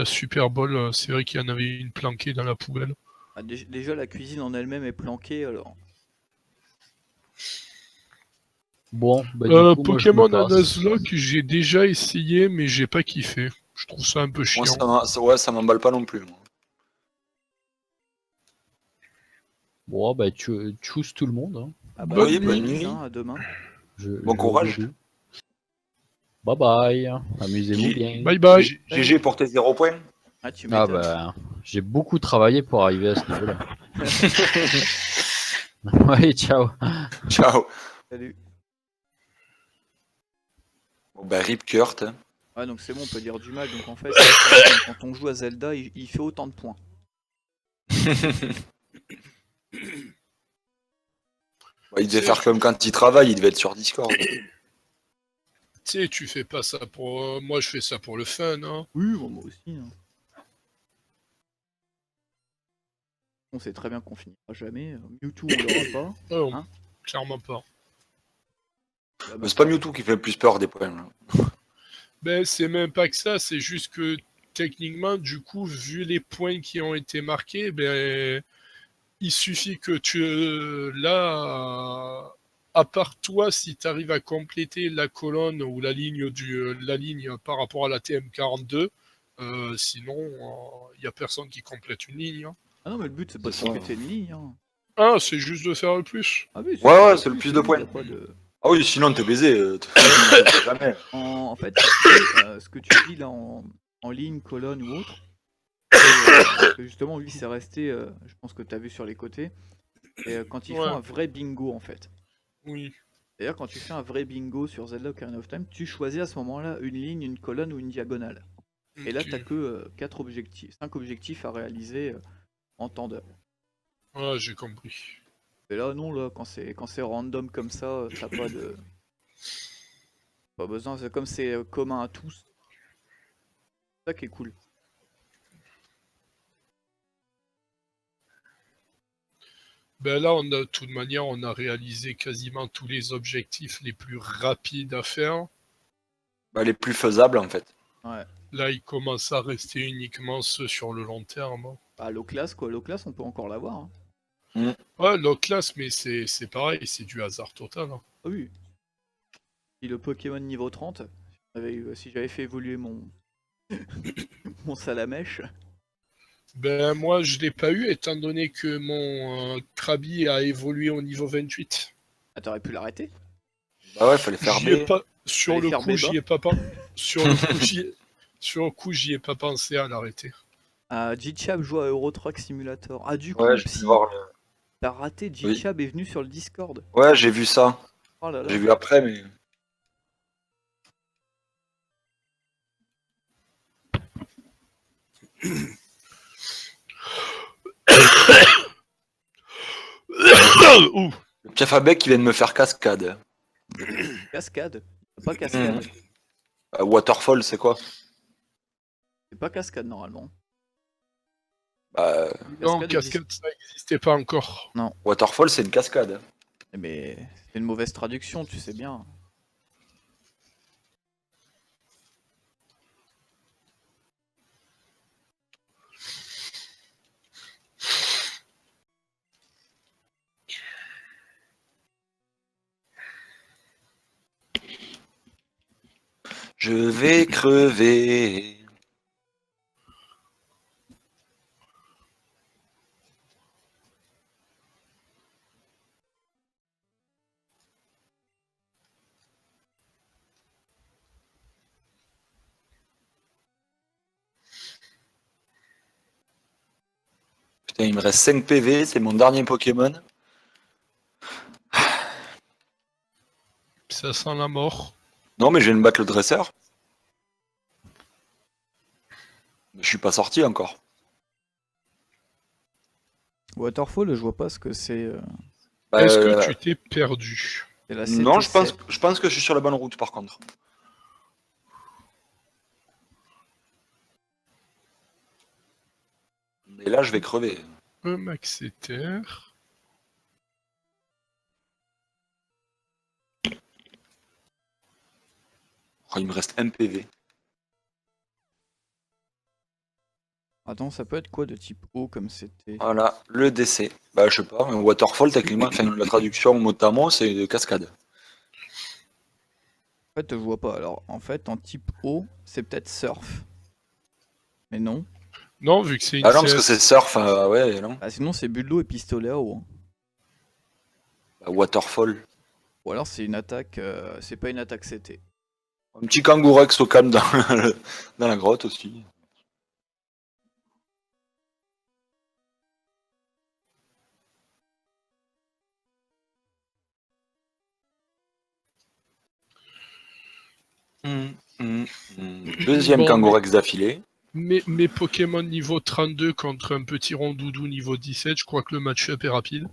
Super Bowl. C'est vrai qu'il y en avait une planquée dans la poubelle. Ah, déjà la cuisine en elle-même est planquée, alors Bon, bah du coup, moi je me Pokémon casse. Nuzlocke, j'ai déjà essayé, mais j'ai pas kiffé. Je trouve ça un peu Moi, chiant. ouais, ça m'emballe pas non plus. Moi. Bon, bah tu choose tout le monde. Hein. Ah bah, Bonne Oui, bonne bonne nuit. nuit, nuit. hein, à demain. Bon courage. Bye bye. Amusez-vous bien. Bye bye. GG pour tes 0 points. Ah, tu Ah m'étonnes. bah, j'ai beaucoup travaillé pour arriver à ce niveau-là. Ouais, ciao. Ciao. Salut. Bon, bah, Rip Kurt. Hein. Ah, donc c'est bon, on peut dire du mal. Donc en fait, quand on joue à Zelda, il fait autant de points. Bah, il devait faire comme quand il travaille, il devait être sur Discord. Tu sais, tu fais pas ça pour. Moi, je fais ça pour le fun, hein. Oui, bon, moi aussi. Hein. On sait très bien qu'on finira jamais. Mewtwo, on l'aura pas. Oh, Hein clairement pas. Bah, Mais c'est pas Mewtwo qui fait le plus peur des points. Là. Ben, c'est même pas que ça, c'est juste que techniquement, du coup, vu les points qui ont été marqués, ben, il suffit que tu. Là, à part toi, si tu arrives à compléter la colonne ou la ligne par rapport à la TM42, sinon, il n'y a personne qui complète une ligne, hein. Ah non, mais le but, c'est pas de C'est ça. compléter une ligne. Hein. Ah, c'est juste de faire le plus. Ah oui, Ouais, c'est le plus de oui, points. y a pas de... Ah oui, sinon t'es baisé. Jamais. En fait, si tu veux, ce que tu dis là en ligne, colonne ou autre, parce que justement, lui, c'est resté, je pense que tu as vu sur les côtés, et quand ils font Ouais. un vrai bingo en fait. Oui. D'ailleurs, quand tu fais un vrai bingo sur Zelda Ocarina of Time, tu choisis à ce moment-là une ligne, une colonne ou une diagonale. Et là, Ok. t'as que 4 objectifs, 5 objectifs à réaliser en temps d'heure. Ah, j'ai compris. Et là, non, là, quand c'est random comme ça, t'as pas besoin, c'est comme c'est commun à tous. C'est ça qui est cool. Ben là, de toute manière, on a réalisé quasiment tous les objectifs les plus rapides à faire. Bah, les plus faisables en fait. Ouais. Là, il commence à rester uniquement ceux sur le long terme, hein. Bah, low class, quoi. Low class, on peut encore l'avoir. Hein. Ouais, low class, mais c'est pareil, c'est du hasard total, hein. Ah oui. Si le Pokémon niveau 30, si j'avais fait évoluer mon Salamèche. Ben moi, je l'ai pas eu étant donné que mon Krabi a évolué au niveau 28. Ah, t'aurais pu l'arrêter. Bah ouais, fallait faire J'y ai B. pas sur Fallait le faire coup, Béba. j'y ai pas sur le coup, sur le coup, j'y ai pas pensé à l'arrêter. Ah, G-Chab joue à Euro Truck Simulator. Ah, du coup, Ouais, je Psy, vais voir. t'as raté. Oui. G-Chab est venu sur le Discord. Ouais, j'ai vu ça. Oh là là. J'ai vu après, mais. Ouh. Le Piafabec qui vient de me faire cascade. Cascade. C'est pas cascade. Waterfall, c'est quoi? C'est pas cascade normalement. Bah, Non, Cascade cascade, ça n'existait pas encore. Waterfall, c'est une cascade. Mais c'est une mauvaise traduction, tu sais bien. Je vais crever. Putain, il me reste 5 PV, c'est mon dernier Pokémon. Ça sent la mort. Non, mais je viens de battre le dresseur. Mais je suis pas sorti encore. Waterfall, je vois pas ce que c'est. Bah, Est-ce que tu t'es perdu? C'est la non, CT7. je pense que je suis sur la bonne route par contre. Mais là, je vais crever. Un maxéter. Oh, il me reste un PV. Attends, ça peut être quoi de type eau comme c'était? Voilà, le décès. Bah, je sais pas, un waterfall, techniquement, enfin, la traduction mot à mot, c'est cascade. En fait, je vois pas. Alors, en fait, en type eau, c'est peut-être surf. Mais non. Non, vu que c'est une Ah non, parce que c'est CS. surf, ouais, non. Ah, sinon, c'est bulle d'eau et pistolet à eau, hein. Bah, waterfall. Ou alors, c'est une attaque. C'est pas une attaque CT. Un petit kangourex au calme dans, dans la grotte aussi. Deuxième Bon, kangourex d'affilée. mes Pokémon niveau 32 contre un petit rondoudou niveau 17, je crois que le match-up est rapide.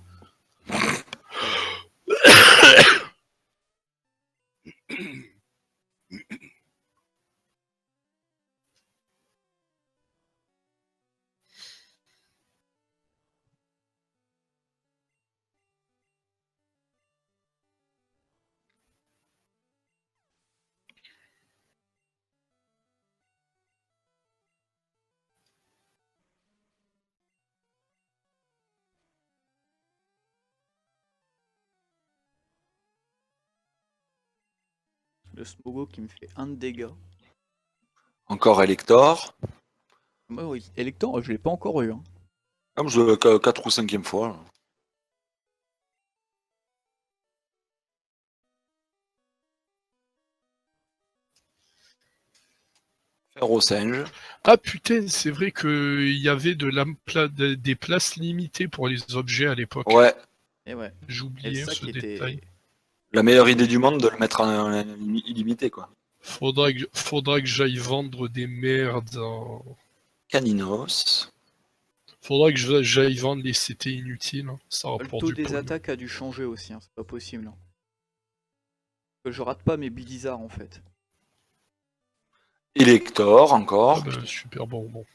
Le Smogo qui me fait 1 de dégâts. Encore Elector. Moi, oui, Elector, je l'ai pas encore eu, hein. Comme je 4 ou 5e fois. Là. Ferrosinge. Ah putain, c'est vrai qu'il y avait des places limitées pour les objets à l'époque. Ouais, Et ouais. Et le J'oubliais sac ce était. détail. la meilleure idée du monde de le mettre en illimité, quoi. Faudra que j'aille vendre des merdes. Caninos. Faudra que j'aille vendre les CT inutiles. Hein. Ça Le rapporte taux du des pognon. attaques a dû changer aussi, hein. C'est pas possible, hein. Que je rate pas mes Blizzard en fait. Elector, Ah encore. ben, super bon.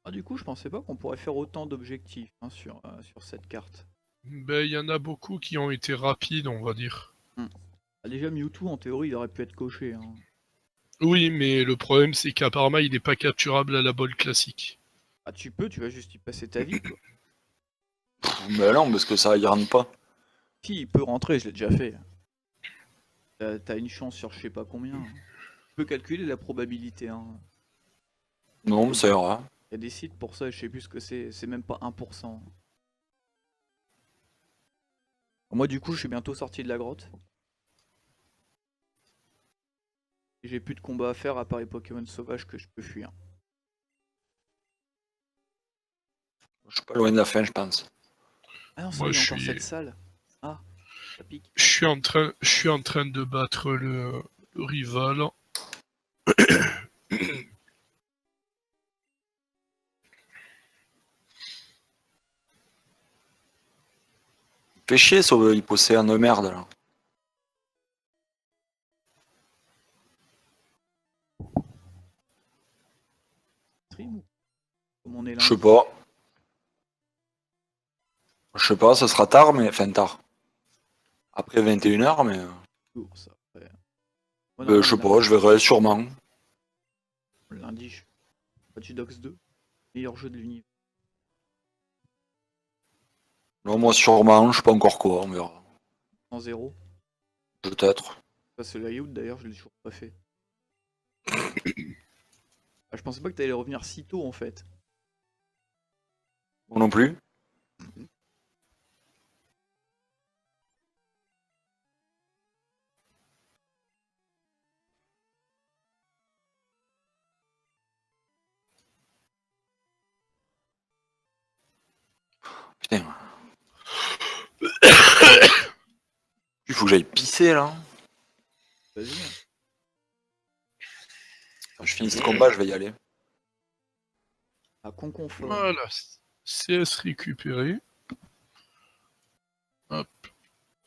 Ah, du coup, je pensais pas qu'on pourrait faire autant d'objectifs, hein, sur cette carte. Ben, il y en a beaucoup qui ont été rapides, on va dire. Ah, déjà, Mewtwo, en théorie, il aurait pu être coché, hein. Oui, mais le problème, c'est qu'apparemment, il n'est pas capturable à la bolle classique. Ah, tu vas juste y passer ta vie, quoi. Mais non, parce que ça y rentre pas. Si, il peut rentrer, je l'ai déjà fait. T'as une chance sur je sais pas combien, hein. Tu peux calculer la probabilité, hein. Non, mais ça ira. Il y a des sites pour ça, je sais plus ce que c'est même pas 1%. Moi, du coup, je suis bientôt sorti de la grotte. Et j'ai plus de combats à faire à part les Pokémon sauvages que je peux fuir. Je suis pas loin de la fin, je pense. Ah non, ça, Moi, il y a je encore suis... cette salle. Ah, ça pique. Je suis en train de battre le rival. Fais chier, ce Hypocéan de merde, là. Stream ou comme on est Je sais lundi. pas. Je sais pas, ça sera tard, mais... Enfin, tard. Après 21h, mais... Lourd, ça, après. Moi, je sais pas, je verrai sûrement. Lundi, je... Watch Dogs 2, meilleur jeu de l'univers. Non, moi sûrement, je sais pas encore quoi, on verra. En 0. Peut-être. Ça, c'est layout d'ailleurs, je l'ai toujours pas fait. Ah, je pensais pas que t'allais revenir si tôt en fait. Moi non plus. Putain. Il faut que j'aille pisser, là. Vas-y, hein. Quand je finis ce combat, je vais y aller. à Conconfort. Voilà. CS récupéré. Hop.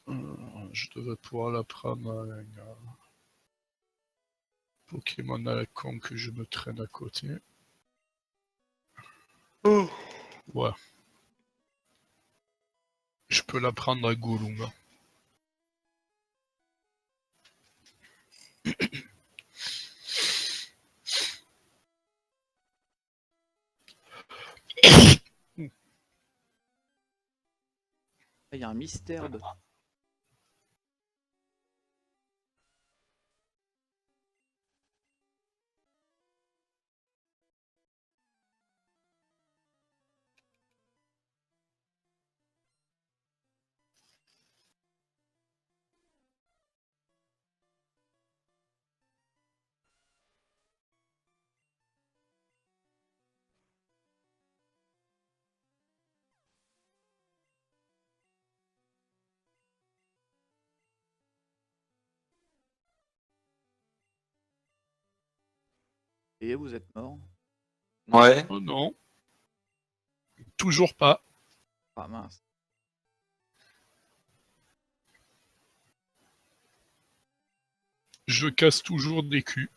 Je devrais pouvoir la prendre avec un Pokémon à la con que je me traîne à côté. Ouais. Je peux la prendre à Golunga. Il y a un Mystère. Et vous êtes mort. Ouais. Oh non. Toujours pas. Ah mince. Je casse toujours des culs.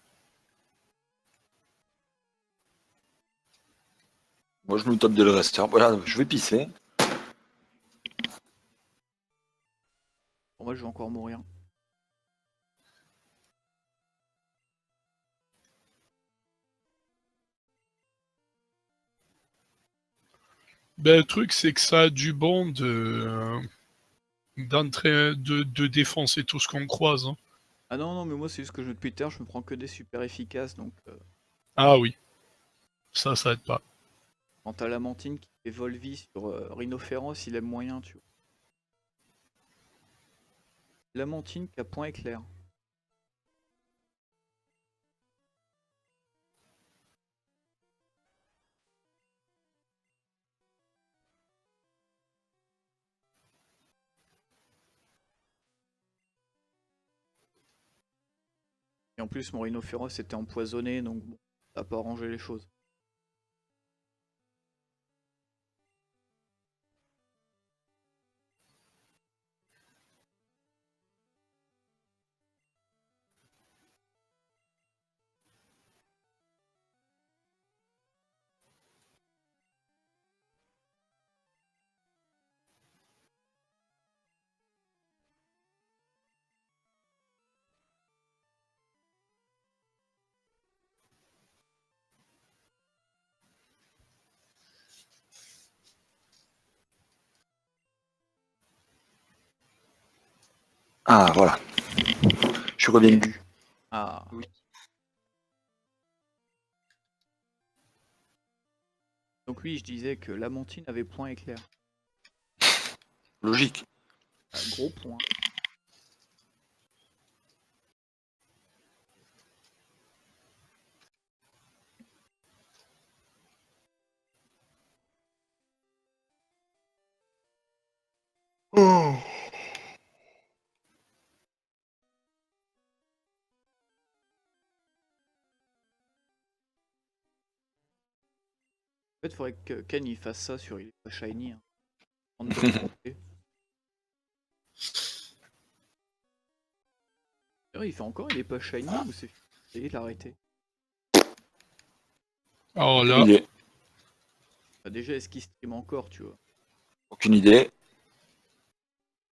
Moi, je me tape de le reste. Voilà, je vais pisser. Bon, moi je vais encore mourir. Ben, le truc, c'est que ça a du bon d'entrée, de défoncer tout ce qu'on croise. Hein. Ah non, mais moi c'est juste que depuis tout à l'heure, je me prends que des super efficaces, donc Ah oui. Ça aide pas. quand t'as Lamantine qui fait Volvi sur Rhinophéros, il aime moyen, tu vois. Lamantine qui a point éclair. Et en plus, mon Rhinophéros était empoisonné, donc bon, ça n'a pas arrangé les choses. Ah, voilà. Je suis revenu. Ah. Oui. Donc oui, je disais que Lamantine avait point éclair. Logique. Un gros point. En fait, il faudrait que Ken il fasse ça sur Il est pas shiny. Hein. En bonne santé. D'ailleurs, il fait encore Il est pas shiny ou c'est fini? Il l'a arrêté. Alors là, Aucune idée. Bah, déjà, est-ce qu'il stream encore, tu vois? Aucune idée.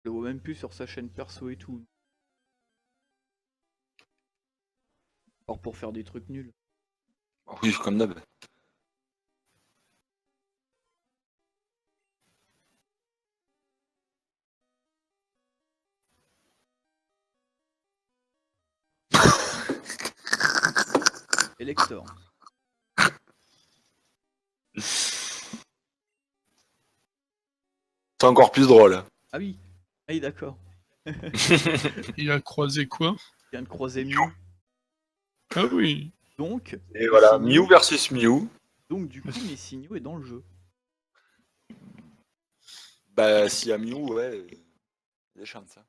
Je le vois même plus sur sa chaîne perso et tout. Alors pour faire des trucs nuls. Oui, comme d'hab. Elector. C'est encore plus drôle. Ah oui. Ah oui, d'accord. il a croisé quoi? Il vient de croiser Mew. Ah oui. Donc, Et voilà, Messi Mew versus Mew. Donc du coup, Messi est dans le jeu. Bah, s'il y a Mew, ouais, il y a des chances. Hein.